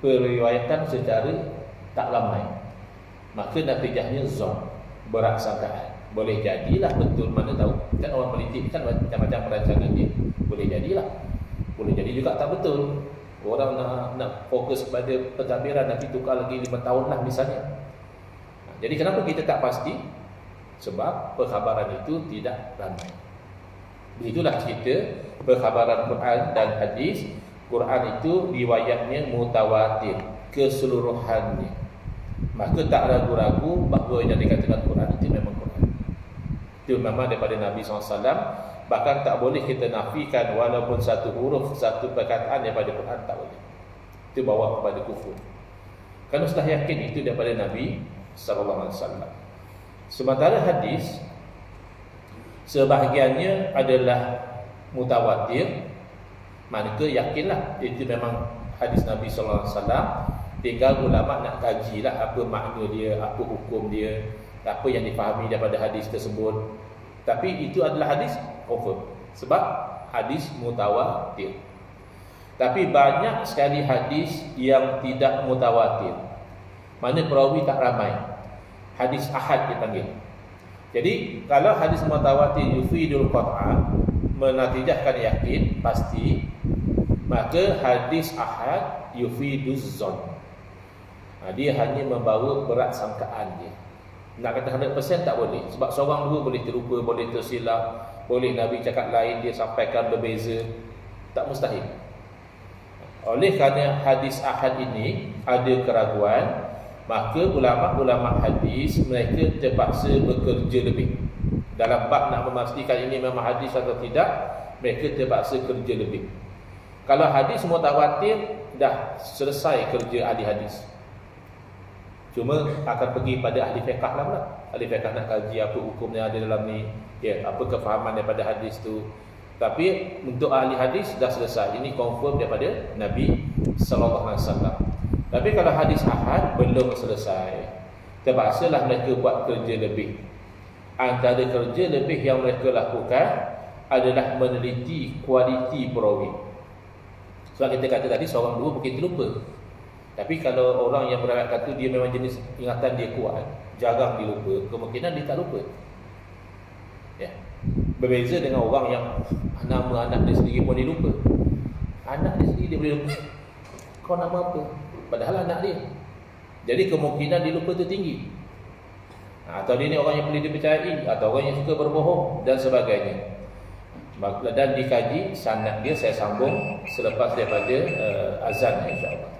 Speaker 1: Periwayatan secara tak ramai. Maka natijahnya zon, berat sangkaan. Boleh jadilah betul, mana tahu. Kan orang politik kan macam-macam perancangan dia. Boleh jadilah. Boleh jadi juga tak betul. Orang nak fokus pada pentadbiran, nanti tukar lagi 5 tahun lah misalnya. Jadi kenapa kita tak pasti? Sebab perkhabaran itu tidak ramai. Begitulah cerita perkhabaran Quran dan hadis. Quran itu riwayatnya mutawatir keseluruhannya. Maka tak ragu-ragu bahawa yang dikatakan Quran itu memang Quran. Itu memang daripada Nabi SAW. Bahkan tak boleh kita nafikan walaupun satu huruf, satu perkataan daripada Quran, tak boleh. Itu bawa kepada kufur. Kerana sudah yakin itu daripada Nabi SAW. Sementara hadis sebahagiannya adalah mutawatir, maka yakinlah itu memang hadis Nabi SAW. Tinggal ulama nak kajilah apa makna dia, apa hukum dia, apa yang difahami daripada hadis tersebut. Tapi itu adalah hadis confirm, sebab hadis mutawatir. Tapi banyak sekali hadis yang tidak mutawatir, mana perawi tak ramai. Hadis ahad dipanggil. Jadi kalau hadis mutawatir yufidul qat'a, menatijahkan yakin pasti, maka hadis ahad yufiduz zon. Dia hanya membawa berat sangkaan dia. Nak kata 100% tak boleh. Sebab seorang dua boleh terlupa, boleh tersilap, boleh Nabi cakap lain, dia sampaikan berbeza. Tak mustahil. Oleh kerana hadis ahad ini ada keraguan, maka ulama-ulama hadis mereka terpaksa bekerja lebih. Dalam bab nak memastikan ini memang hadis atau tidak, mereka terpaksa kerja lebih. Kalau hadis mutawatir, dah selesai kerja ahli hadis. Cuma akan pergi pada ahli fiqh lah pula. Ahli fiqh nak kaji apa hukum yang ada dalam ni, ya, apa kefahaman daripada hadis tu. Tapi untuk ahli hadis dah selesai. Ini confirm daripada Nabi sallallahu alaihi wasallam. Tapi kalau hadis ahad belum selesai, terpaksalah mereka buat kerja lebih. Antara kerja lebih yang mereka lakukan adalah meneliti kualiti perawi. Sebab kita kata tadi seorang dua mungkin terlupa. Tapi kalau orang yang beriwayat kata dia memang jenis ingatan dia kuat, jarang dilupa, kemungkinan dia tak lupa. Ya. Berbeza dengan orang yang nama anak dia sendiri pun dia lupa. Anak dia sendiri dia boleh lupa. Kau nama apa? Padahal anak dia. Jadi kemungkinan dia lupa tu tinggi. Atau dia ni orang yang boleh dipercayai, atau orang yang suka berbohong dan sebagainya. Dan dikaji sanad dia, saya sambung selepas daripada azan, insya-Allah.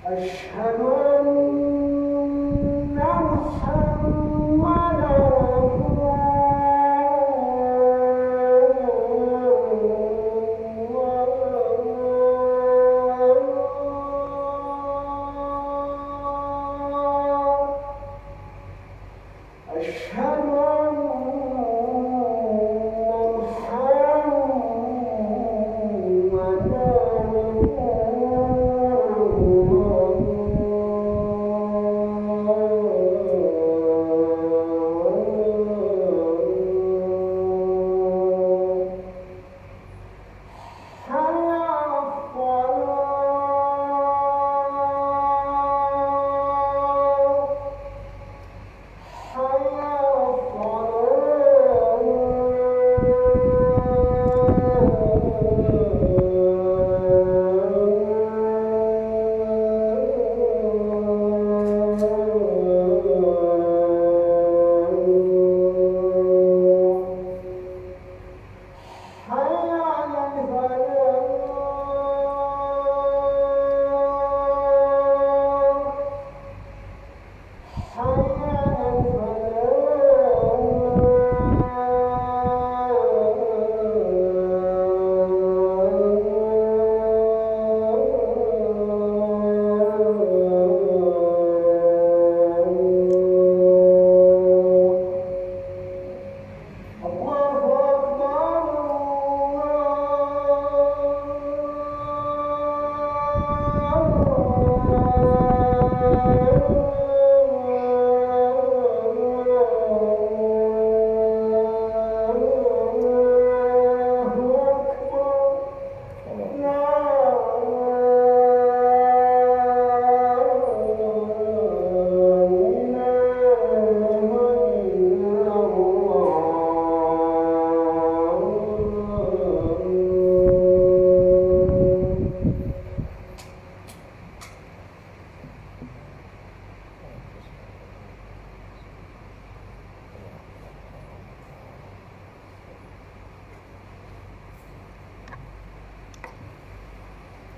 Speaker 2: أشهد أن محمدا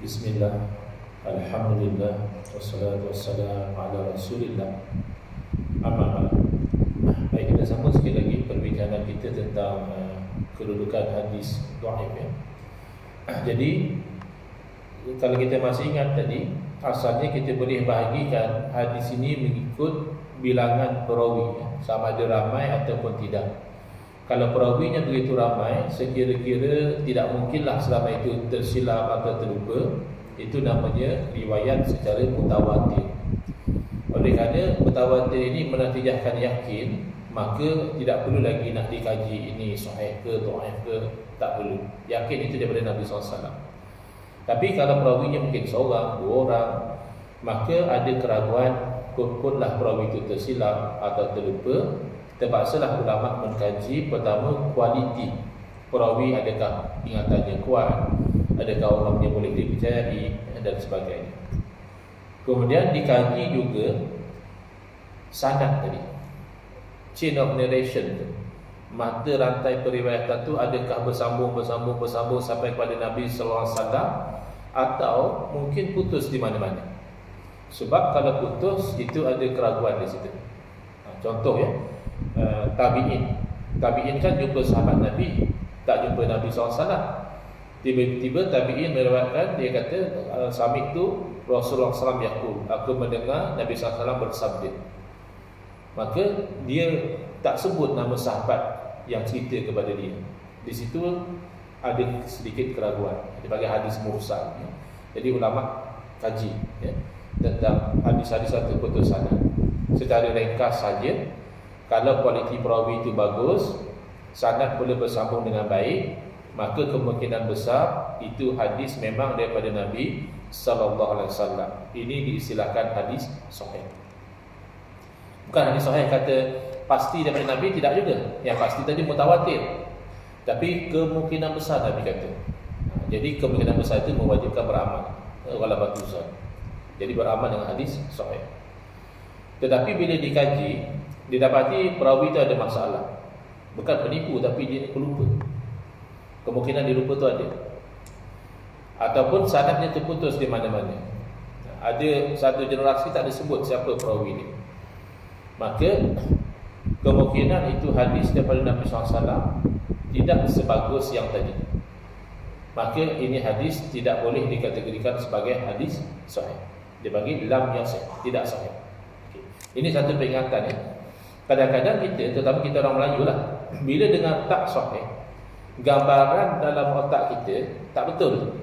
Speaker 1: Bismillah, Alhamdulillah, wassalatu wassalamu ala Rasulillah. Amma ba'd. Baik, kita sambung sekali lagi perbincangan kita tentang kedudukan hadis dhaif ya. Jadi kalau kita masih ingat tadi, asalnya kita boleh bahagikan hadis ini mengikut bilangan perawi ya, sama ada ramai ataupun tidak. Kalau perawinya begitu ramai, sekira-kira tidak mungkinlah selama itu tersilap atau terlupa. Itu namanya riwayat secara mutawatir. Oleh kerana mutawatir ini menatijahkan yakin, maka tidak perlu lagi nak dikaji ini sahih ke, dhaif ke, tak perlu. Yakin itu daripada Nabi SAW. Tapi kalau perawinya mungkin seorang, dua orang, maka ada keraguan, kutlah perawi itu tersilap atau terlupa. Terpaksalah ulama mengkaji pertama kualiti perawi, adakah ingatannya kuat, adakah orangnya boleh dipercayai dan sebagainya. Kemudian dikaji juga sanad tadi, chain of narration tu, mata rantai periwayatan tu adakah bersambung sampai kepada Nabi sallallahu alaihi wasallam atau mungkin putus di mana-mana. Sebab kalau putus itu ada keraguan di situ. Contoh ya, tabi'in kan jumpa sahabat Nabi, tak jumpa Nabi SAW. Tiba-tiba tabi'in meriwayatkan, dia kata sami'tu Rasulullah SAW yaqul, aku mendengar Nabi SAW bersabda. Maka dia tak sebut nama sahabat yang cerita kepada dia. Di situ ada sedikit keraguan, dipanggil hadis mursal ya. Jadi ulama kaji ya, tentang hadis-hadis atau putus sanad. Secara ringkas saja, kalau kualiti perawi itu bagus, sanad boleh bersambung dengan baik, maka kemungkinan besar itu hadis memang daripada Nabi sallallahu alaihi wasallam. Ini diistilahkan hadis sahih. Bukan hadis sahih kata pasti daripada Nabi, tidak juga. Yang pasti tadi mutawatir. Tapi kemungkinan besar Nabi kata. Jadi kemungkinan besar itu mewajibkan beramal wala batuzan. Jadi beramal dengan hadis sahih. Tetapi bila dikaji, didapati perawi itu ada masalah. Bukan penipu, tapi dia pelupa. Kemungkinan dia lupa tu ada. Ataupun sanadnya terputus di mana-mana. ada satu generasi tak disebut siapa perawi ni, maka kemungkinan itu hadis daripada Nabi SAW tidak sebagus yang tadi. Maka ini hadis tidak boleh dikategorikan sebagai hadis sahih. Dia bagi lam yasih, tidak sahih. Ini satu peringatan ya. Kadang-kadang kita, terutama kita orang Melayu lah, bila dengar tak sahih, gambaran dalam otak kita tak betul.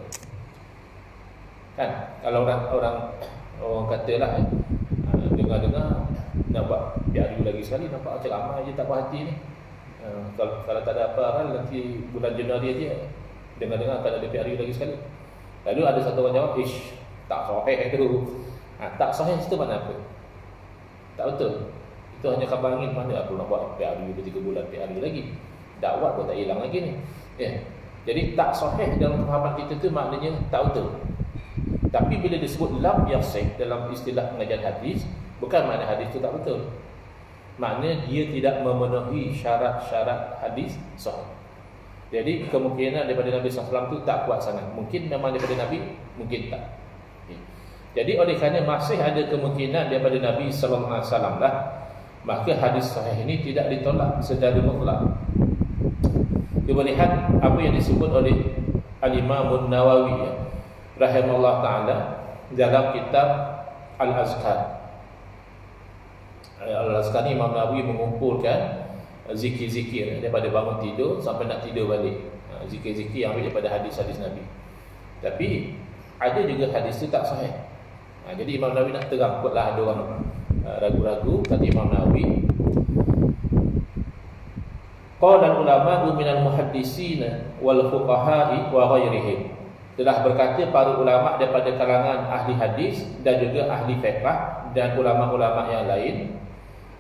Speaker 1: Kan? Kalau orang katalah dengar-dengar nak buat PRU lagi sekali, nampak macam ramai je tak puas hati ni. Kalau tak ada apa hal, nanti bulan Januari aja dengar-dengar akan ada PRU lagi sekali. Lalu ada satu orang jawab, ish, tak sahih tu. Tak sahih itu mana apa? Tak betul. Itu hanya kabar angin, mana aku nak buat PRU 3 bulan PRU lagi. Dakwah pun tak hilang lagi ni. Jadi tak sahih dalam pemahaman kita tu maknanya tak betul. Tapi bila disebut lam yasih dalam istilah pengajian hadis, bukan makna hadis itu tak betul. Makna dia tidak memenuhi syarat-syarat hadis sahih. Jadi kemungkinan daripada Nabi SAW itu tak kuat sangat. Mungkin memang daripada Nabi, mungkin tak. Jadi oleh kerana masih ada kemungkinan daripada Nabi SAW lah, maka hadis sahih ini tidak ditolak secara mutlak. Kita lihat apa yang disebut oleh Al-Imam Nawawi rahimahullah ta'ala dalam kitab Al-Azkar. Al-Azkar ni Imam Nawawi mengumpulkan zikir-zikir daripada bangun tidur sampai nak tidur balik. Zikir-zikir yang ambil daripada hadis-hadis Nabi. Tapi ada juga hadis itu tak sahih. Jadi Imam Nawawi nak terang, buatlah ada orang ragu-ragu. Kata Imam Nawawi, qala ulama minal muhaddisin wal fuqaha wa ghairihim, telah berkata para ulama daripada kalangan ahli hadis dan juga ahli fiqh dan ulama-ulama yang lain,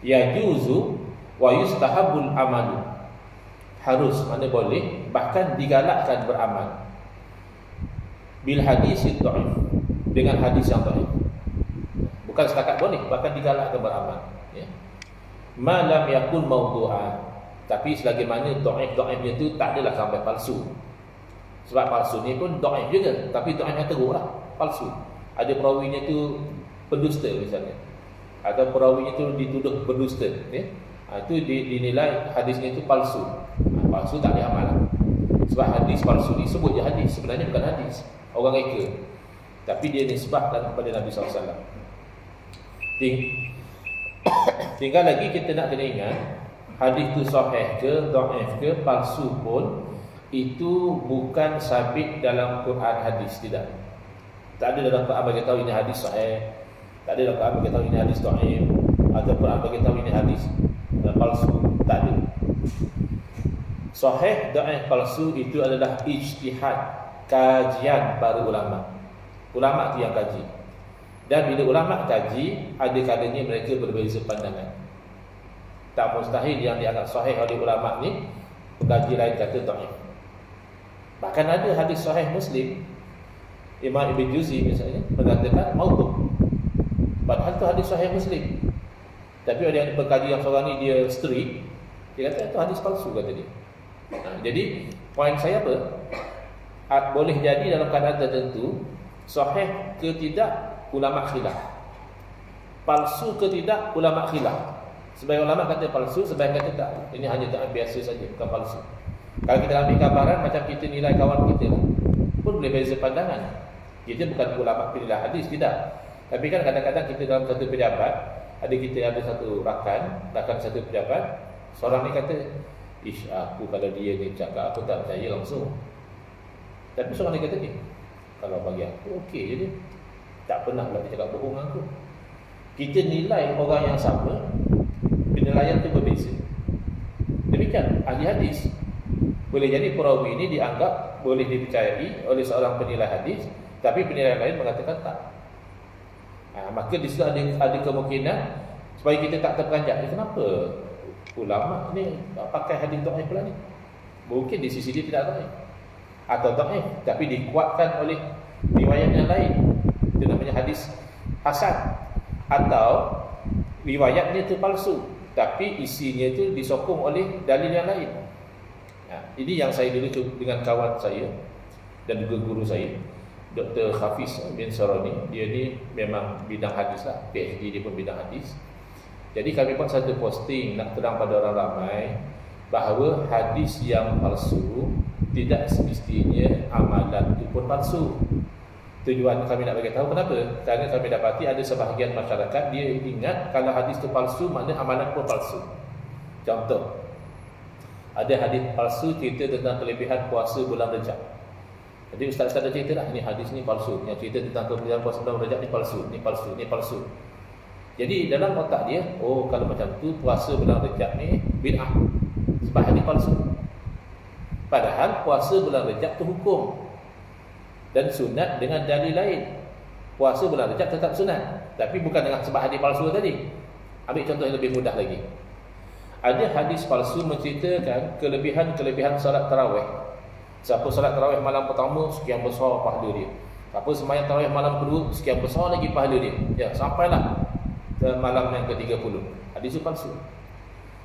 Speaker 1: yajuzu wa yustahabul amalu, harus, mana boleh, bahkan digalakkan beramal, bil hadis dhaif, dengan hadis yang dhaif. Bukan setakat boleh, bahkan digalakkan beramal ya. Ma lam yakun mawdu'an, tapi selagi mana dhaif-dhaifnya tu tak adalah sampai palsu. Sebab palsu ni pun dhaif juga, tapi dhaif yang teruk lah, palsu. Ada perawinya tu pendusta misalnya, atau perawinya tu dituduh pendusta ya. Itu dinilai hadisnya itu palsu. Palsu tak boleh amal lah. Sebab hadis palsu ni sebut je hadis, sebenarnya bukan hadis, orang reka, tapi dia nisbahkan kepada Nabi SAW. Tinggal lagi kita nak kena ingat, hadis tu sahih ke, dhaif ke, palsu pun, itu bukan sabit dalam Quran hadis, tidak. Tak ada dalam Quran bagi tahu ini hadis sahih, tak ada dalam Quran bagi tahu ini hadis dhaif, atau Quran bagi tahu ini hadis palsu, tak ada. Sahih, dhaif, palsu itu adalah ijtihad, kajian para ulama. Ulama tu yang kaji. Dan bila ulama kaji, ada kalanya mereka berbeza pandangan. Tak mustahil yang dianggap sahih oleh ulama ni, pengkaji lain kata dhaif. Bahkan ada hadis sahih Muslim, Imam Ibn Juzi misalnya mengatakan maudhu', padahal tu hadis sahih Muslim. Tapi ada yang pengkaji yang seorang ni dia strict, dia kata itu hadis palsu, kata dia. Jadi poin saya apa? Boleh jadi dalam keadaan tertentu sahih ke tidak, ulama khilaf. Palsu ke tidak, ulama khilaf. Sebagian ulama kata palsu, sebagian kata tak. Ini hanya tak biasa saja, bukan palsu. Kalau kita ambil gambaran macam kita nilai kawan kita pun boleh beza pandangan. Kita bukan ulama penilai hadis, tidak. Tapi kan kadang-kadang kita dalam satu pejabat, kita ada satu rakan satu pejabat, seorang ni kata, ish, aku kalau dia ni cakap aku tak percaya langsung. Tapi seorang ni kata ni, kalau bagi aku okey je dia, tak pernah pula dia cakap bohong aku. Kita nilai orang yang sama, penilaian tu berbeza. Demikian ahli hadis. Boleh jadi perawi ini dianggap boleh dipercayai oleh seorang penilai hadis, tapi penilai lain mengatakan tak. Maka di situ ada kemungkinan supaya kita tak terperanjat. Kenapa ulama ni pakai hadis dhaif pula ni? Mungkin di sisi dia tidak dhaif, atau dhaif tapi dikuatkan oleh riwayat yang lain. Itu namanya hadis hasan. Atau riwayatnya itu palsu, tapi isinya itu disokong oleh dalil yang lain. Ini yang saya dulu dengan kawan saya dan juga guru saya. Dr. Hafiz bin Saroni. Dia ni memang bidang hadis lah, PhD dia pun bidang hadis. Jadi kami buat satu posting nak terang pada orang ramai bahawa hadis yang palsu tidak semestinya amalan itu pun palsu. Tujuan kami nak bagi tahu kenapa? Kerana kami dapati ada sebahagian masyarakat dia ingat kalau hadis itu palsu maknanya amalan pun palsu. Contoh, ada hadis palsu cerita tentang kelebihan puasa bulan Rejab. Jadi ustaz ada cerita lah, ni hadis ni palsu, yang cerita tentang kelebihan puasa bulan Rejab ni palsu, ni palsu, ni palsu. Jadi dalam otak dia, oh kalau macam tu puasa bulan Rejab ni bid'ah, sebab hadis palsu. Padahal puasa bulan Rejab tu hukum dan sunat dengan dalil lain. Puasa bulan Rejab tetap sunat, tapi bukan dengan sebab hadis palsu tadi. Ambil contoh yang lebih mudah lagi. Ada hadis palsu menceritakan kelebihan-kelebihan salat tarawih. Siapa salat tarawih malam pertama, sekian besar pahala dia. Siapa sembahyang tarawih malam kedua, sekian besar lagi pahala dia. Ya, sampailah ke malam yang ke-30. Hadis itu palsu.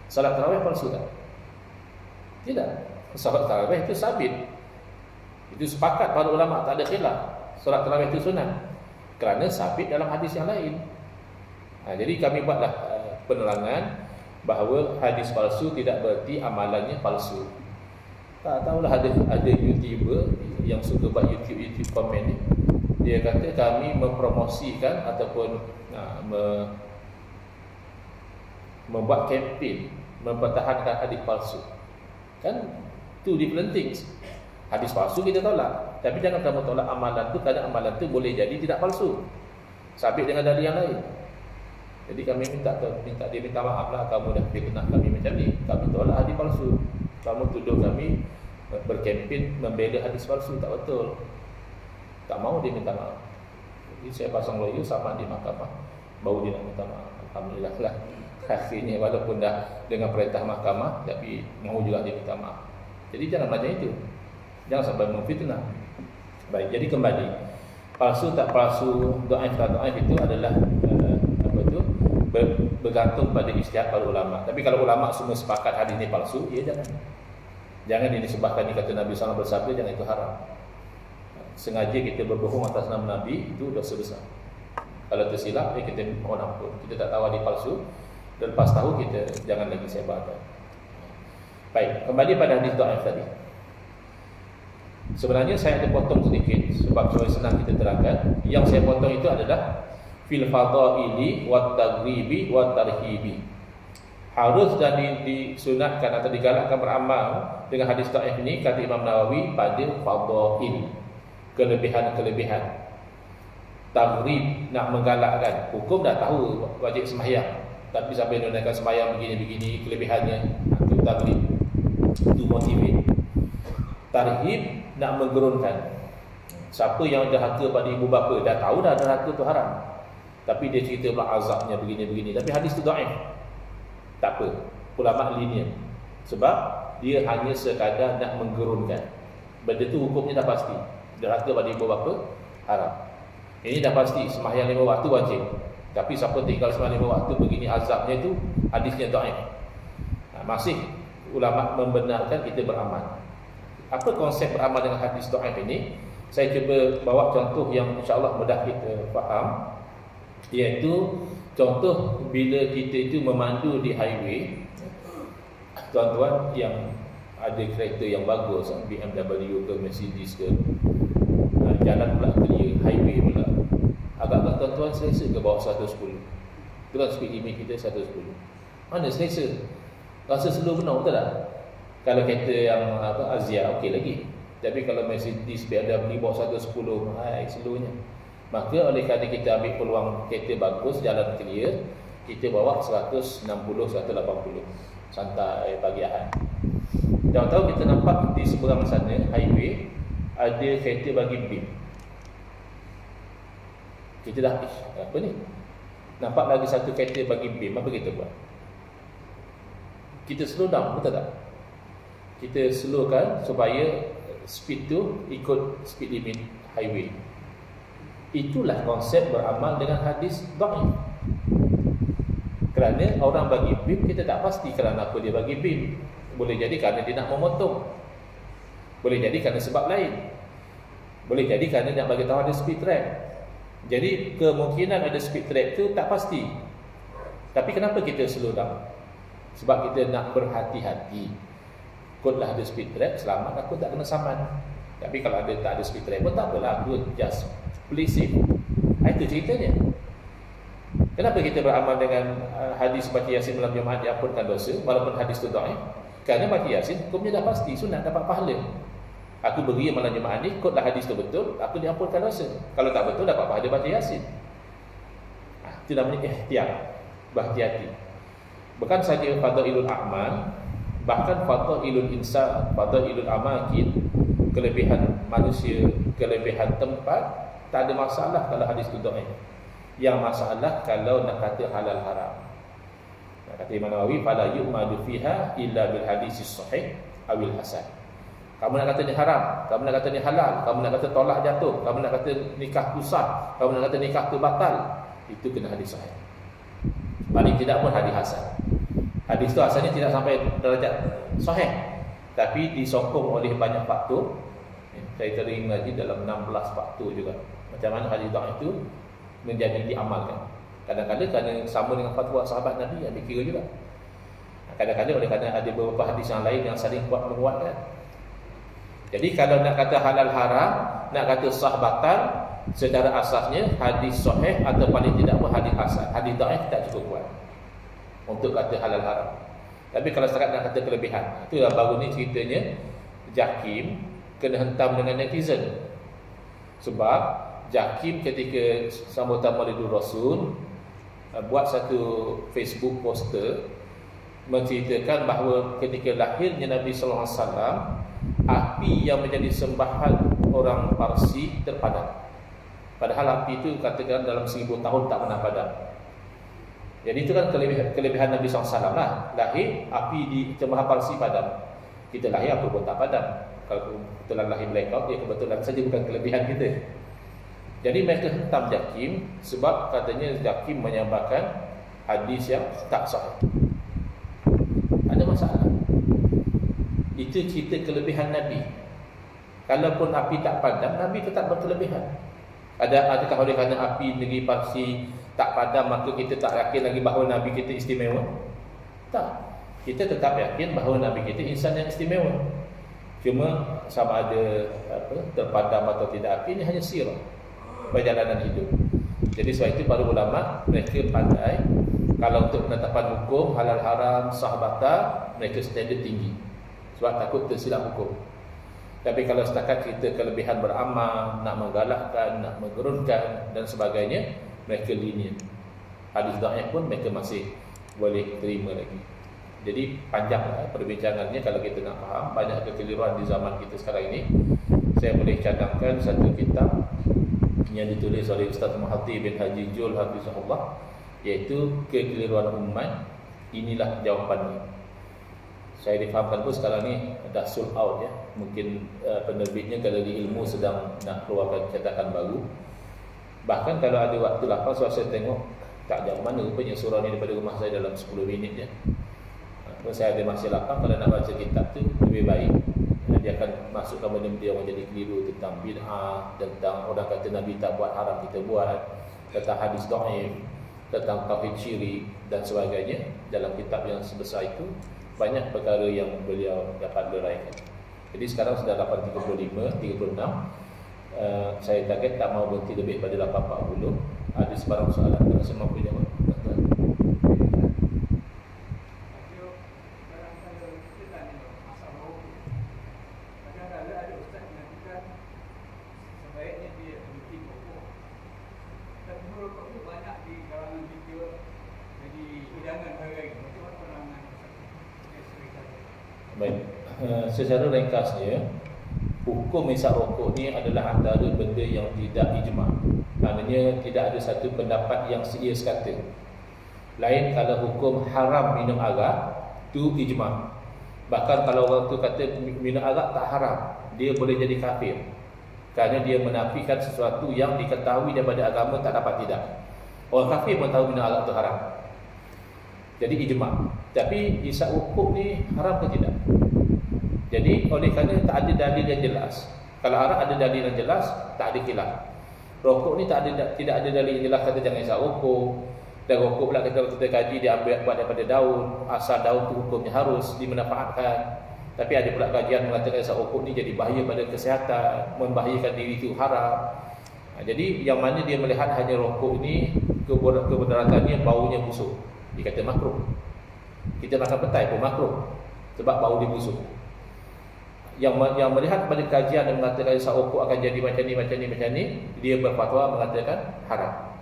Speaker 1: Salat tarawih palsu tak? Tidak. Salat tarawih itu sabit. Itu sepakat para ulama, tak ada khilaf. Salat tarawih itu sunat kerana sabit dalam hadis yang lain. Jadi kami buatlah penerangan bahawa hadis palsu tidak berarti amalannya palsu. Tak tahulah, ada YouTuber yang suka buat YouTube komen ni. Dia kata kami mempromosikan ataupun membuat kempen mempertahankan hadis palsu. Kan tu different things. Hadis palsu kita tolak, tapi jangan kamu tolak amalan tu kerana amalan tu boleh jadi tidak palsu, sabit dengan dalil yang lain. Jadi kami dia minta maaf lah, kamu dah fitnah kami macam ni, kami tolak hadis palsu. Kamu tuduh kami berkempen membela hadis palsu, tak betul. Tak mau dia minta maaf. Jadi saya pasang lawyer sama di mahkamah, baru dia nak minta maaf. Alhamdulillah lah, akhirnya walaupun dah dengan perintah mahkamah, tapi mau juga dia minta maaf. Jadi jangan macam itu, jangan sampai memfitnah. Baik, jadi kembali, palsu tak palsu, do'aif tak do'aif itu adalah bergantung pada ijtihad para ulama. Tapi kalau ulama semua sepakat hadis ini palsu, ya jangan disebabkan dikata Nabi SAW bersabda, jangan, itu haram. Sengaja kita berbohong atas nama Nabi, itu dosa besar. Kalau tersilap, kita mohon ampun. Kita tak tahu hadis palsu, dan lepas tahu kita jangan lagi sebarkan. Baik, kembali pada hadis dhaif tadi. Sebenarnya saya ada potong sedikit sebab supaya senang kita terangkan. Yang saya potong itu adalah fil fadaili wat taghribi wat tarhibi. Harus dan disunatkan atau digalakkan beramal dengan hadis dhaif ini, kata Imam Nawawi, pada fadail, kelebihan-kelebihan. Taghrib, nak menggalakkan. Hukum dah tahu wajib sembahyang, tapi sampai menunaikan sembahyang begini-begini kelebihannya, itu taghrib, itu motivate. Tarhib, nak menggerunkan. Siapa yang derhaka pada ibu bapa, dah tahu dah derhaka itu haram, tapi dia cerita pula azabnya begini-begini, tapi hadis itu dhaif, tak apa, ulama lenient, sebab dia hanya sekadar nak menggerunkan. Benda tu hukumnya dah pasti, derhaka pada ibu bapa haram. Ini dah pasti, sembahyang 5 waktu wajib, tapi siapa tinggal sembahyang 5 waktu begini azabnya, itu hadisnya dhaif. Masih ulama membenarkan kita beramal. Apa konsep beramal dengan hadis dhaif ini? Saya cuba bawa contoh yang insya-Allah mudah kita faham, iaitu contoh bila kita itu memandu di highway. Tuan-tuan yang ada kereta yang bagus, BMW ke Mercedes ke, jalan pula clear, highway pula, agak-agak tuan-tuan selesa ke bawah 110. Itu kan speed limit kita 110. Mana selesa? Rasa slow benar, betul tak? Kalau kereta yang Azia okey lagi, tapi kalau Mercedes BMW bawah 110, slownya. Maka oleh kerana kita ambil peluang kereta bagus, jalan clear, kita bawa 160, 180 santai pagi Ahad. Tahu-tahu kita nampak di seberang sana highway ada kereta bagi beam. Kita dah apa ni? Nampak lagi satu kereta bagi beam, apa kita buat? Kita slow down, betul tak? Kita slowkan supaya speed tu ikut speed limit highway. Itulah konsep beramal dengan hadis dhaif. Kerana orang bagi beam, kita tak pasti kerana apa dia bagi beam. Boleh jadi kerana dia nak memotong, boleh jadi kerana sebab lain. Boleh jadi kerana nak bagi tahu ada speed trap. Jadi kemungkinan ada speed trap tu tak pasti. Tapi kenapa kita slow down? Sebab kita nak berhati-hati. Kot lah ada speed trap, selamat aku tak kena saman. Tapi kalau tak ada speed trap pun tak apalah, aku just play safe. Itu ceritanya. Kenapa kita beramal dengan hadis baca Yasin malam Jumaat diampunkan dosa walaupun hadis tu dhaif? Kerana baca Yasin hukumnya dah pasti, sunat dapat pahala. Aku beri malam Jumaat ni, kotlah hadis tu betul, aku diampunkan dosa. Kalau tak betul dapat pahala baca Yasin. Itu namanya ihtiyat, berhati-hati. Bukan saja fadailul a'mal, bahkan fadailul insan, fadailul amakin, kelebihan manusia, kelebihan tempat, tak ada masalah kalau hadis tu dhaif. Yang masalah kalau nak kata halal haram. Nak kata Imam Nawawi, fala yu'madu fiha illa bil hadis sahih awil hasan. Kamu nak kata ni haram, kamu nak kata ni halal, kamu nak kata tolak jatuh, kamu nak kata nikah kusah, kamu nak kata nikah tu batal, itu kena hadis sahih. Paling tidak pun hadis hasan. Hadis tu asalnya tidak sampai derajat sahih, tapi disokong oleh banyak faktor. Saya tering lagi dalam 16 faktor juga. Macam mana hadis dhaif itu menjadi diamalkan. Kadang-kadang kerana sama dengan fatwa sahabat Nabi yang dikira juga. Kadang-kadang oleh kerana ada beberapa hadis yang lain yang saling kuat menguatkan. Jadi kalau nak kata halal haram, nak kata sah batal, secara asasnya hadis sahih atau paling tidak pun hadis hasan. Hadis dhaif tak cukup kuat untuk kata halal haram. Tapi kalau setakat nak kata kelebihan, itulah baru ni ceritanya Jakim kena hentam dengan netizen. Sebab Jakim ketika sambutan Maulidul Rasul buat satu Facebook poster menceritakan bahawa ketika lahirnya Nabi sallallahu alaihi wasallam, api yang menjadi sembahan orang Parsi terpadam. Padahal api itu katakan dalam 1000 tahun tak pernah padam. Jadi itu kan kelebihan Nabi sallallahu alaihi wasallam lah. Lahir api di jemaah Parsi padam. Kita lahir apa pun tak padam. Kalau kebetulan lahir blackout, ya kebetulan saja, bukan kelebihan kita. Jadi mereka hentam Jakim sebab katanya Jakim menyampaikan hadis yang tak sahih. Ada masalah. Itu cerita kelebihan Nabi. Kalaupun api tak padam, Nabi tetap berkelebihan. Adakah oleh kerana api negeri Parsi tak padam maka kita tak yakin lagi bahawa Nabi kita istimewa? Tak. Kita tetap yakin bahawa Nabi kita insan yang istimewa. Cuma sama ada terpadam atau tidak api, ini hanya sirah perjalanan hidup. Jadi sebab itu para ulama mereka pandai kalau untuk penetapan hukum halal haram sah batal, mereka standard tinggi sebab takut tersilap hukum. Tapi kalau setakat kita kelebihan beramal, nak menggalakkan, nak menggerunkan dan sebagainya, mereka lenient. Hadis dhaif pun mereka masih boleh terima lagi. Jadi panjanglah perbincangannya kalau kita nak faham banyak kekeliruan di zaman kita sekarang ini. Saya boleh cadangkan satu kitab yang ditulis oleh Ustaz Mahathir bin Haji Jul Hafizahullah, iaitu Kekeliruan Umat, inilah jawapannya. Saya difahamkan pun sekarang ni dah sold out ya. Mungkin penerbitnya kalau di Ilmu sedang nak keluarkan cetakan baru. Bahkan kalau ada waktu lapang, sebab saya tengok tak jauh mana rupanya surah ni daripada rumah saya dalam 10 minit je. Kalau saya ada masa lapang, kalau nak baca kitab tu lebih baik. Dia akan masukkan benda-benda yang jadi keliru tentang bid'ah, tentang orang kata Nabi tak buat haram kita buat, tentang hadis dhaif, tentang tauhid syirik dan sebagainya. Dalam kitab yang sebesar itu banyak perkara yang beliau dapat leraikan. Jadi sekarang sudah 8.35, 36. Saya target tak mau berhenti lebih pada 8.40. Ada sebarang soalan kalau saya mampu jawab. Baik, secara ringkasnya, hukum hisap rokok ni adalah antara benda yang tidak ijma'. Maknanya tidak ada satu pendapat yang seia sekata. Lain kalau hukum haram minum arak, tu ijma'. Bahkan kalau orang tu kata minum arak tak haram, dia boleh jadi kafir, kerana dia menafikan sesuatu yang diketahui daripada agama tak dapat tidak. Orang kafir pun tahu minum arak tu haram. Jadi ijma'. Tapi hisap rokok ni haram ke tidak? Jadi oleh kerana tak ada dalil yang jelas. Kalau arak ada dalil yang jelas, tak ada khilaf. Rokok ni tidak ada dalil yang jelas kata jangan isap rokok. Dan rokok pula kita kaji dia ambil buat daripada daun, asal daun tu hukumnya harus dimanfaatkan. Tapi ada pula kajian mengatakan isap rokok ni jadi bahaya pada kesihatan, membahayakan diri itu haram. Jadi yang mana dia melihat hanya rokok ni kebudaratannya baunya busuk, dia kata makruh. Kita makan petai pun makruh sebab bau dia busuk. Yang melihat pada kajian yang mengatakan isap rokok akan jadi macam ni, dia berfatwa mengatakan haram.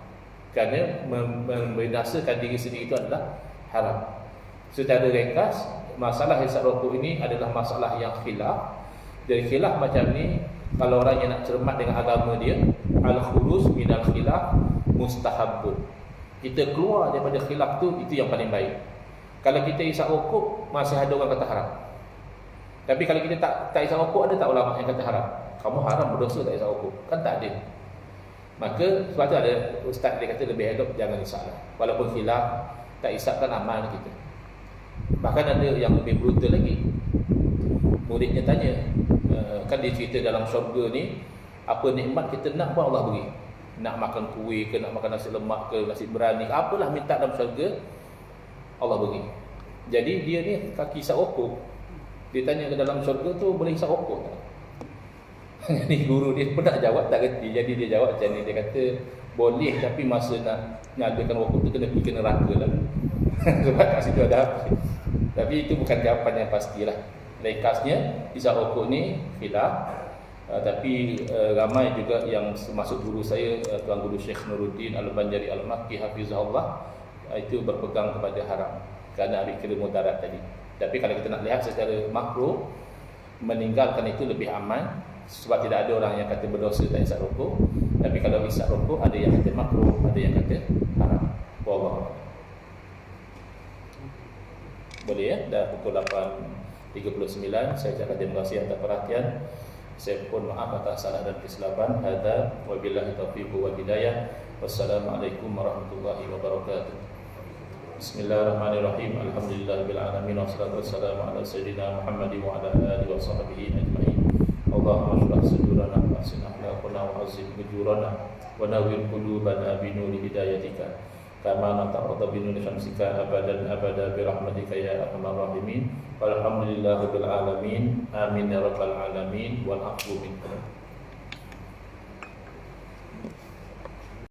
Speaker 1: Kerana membinasakan diri sendiri itu adalah haram. Secara ringkas, masalah hisap rokok ini adalah masalah yang khilaf. Dari khilaf macam ni, kalau orang yang nak cermat dengan agama dia, al-khuruz minal khilaf mustahabbun. Kita keluar daripada khilaf tu, itu yang paling baik. Kalau kita hisap rokok, masih ada orang kata haram. Tapi kalau kita tak hisap rokok, ada tak ulama yang kata haram? Kamu haram berdosa tak hisap rokok? Kan tak ada. Maka sebab tu ada ustaz dia kata lebih elok jangan hisap lah. Walaupun khilaf, tak hisap kan amal kita. Bahkan ada yang lebih brutal lagi. Muridnya tanya, kan dia cerita dalam syurga ni, apa nikmat kita nak pun Allah beri. Nak makan kuih ke, nak makan nasi lemak ke, nasi berani, apalah minta dalam syurga, Allah beri. Jadi dia ni kaki hisap rokok. Dia tanya ke dalam syurga tu boleh hisap rokok tak? Jadi guru dia pun nak jawab tak kerti. Jadi dia jawab macam ni, dia kata boleh, tapi masa nak nyalakan rokok tu kena pergi ke neraka lah. Sebab kat situ ada api. Tapi itu bukan jawapan yang pastilah. Ringkasnya hisap rokok ni khilaf. Tapi ramai juga yang masuk guru saya, Tuan Guru Syekh Nuruddin Al-Banjari Al-Makki Hafizahullah, itu berpegang kepada haram kerana ambil kira mudarat tadi. Tapi kalau kita nak lihat secara makro, meninggalkan itu lebih aman. Sebab tidak ada orang yang kata berdosa tak hisap rokok. Tapi kalau hisap rokok, ada yang kata makro, ada yang kata haram. Wallah. Boleh ya? Dah pukul 8.39. Saya cakap terima kasih atas perhatian. Saya pun maaf atas salah dan kesilapan. Hadza wabillahi taufiq wal hidayah. Wassalamualaikum warahmatullahi wabarakatuh. Bismillahirrahmanirrahim. Alhamdulillahirabbil alamin wassalatu wassalamu ala sayyidina Muhammadin wa ala alihi wa sahbihi ajma'in. Allahumma shrah sadurana wa ahsin akhlaqana wa azim ujurana wa nawwir qulubana bi nuri hidayatika kama nataqadda bi nuri syamsika abadan abada bi rahmatika ya arhamar rahimin. Walhamdulillahirabbil alamin. Amin ya rabbal alamin wal aqwa minkum.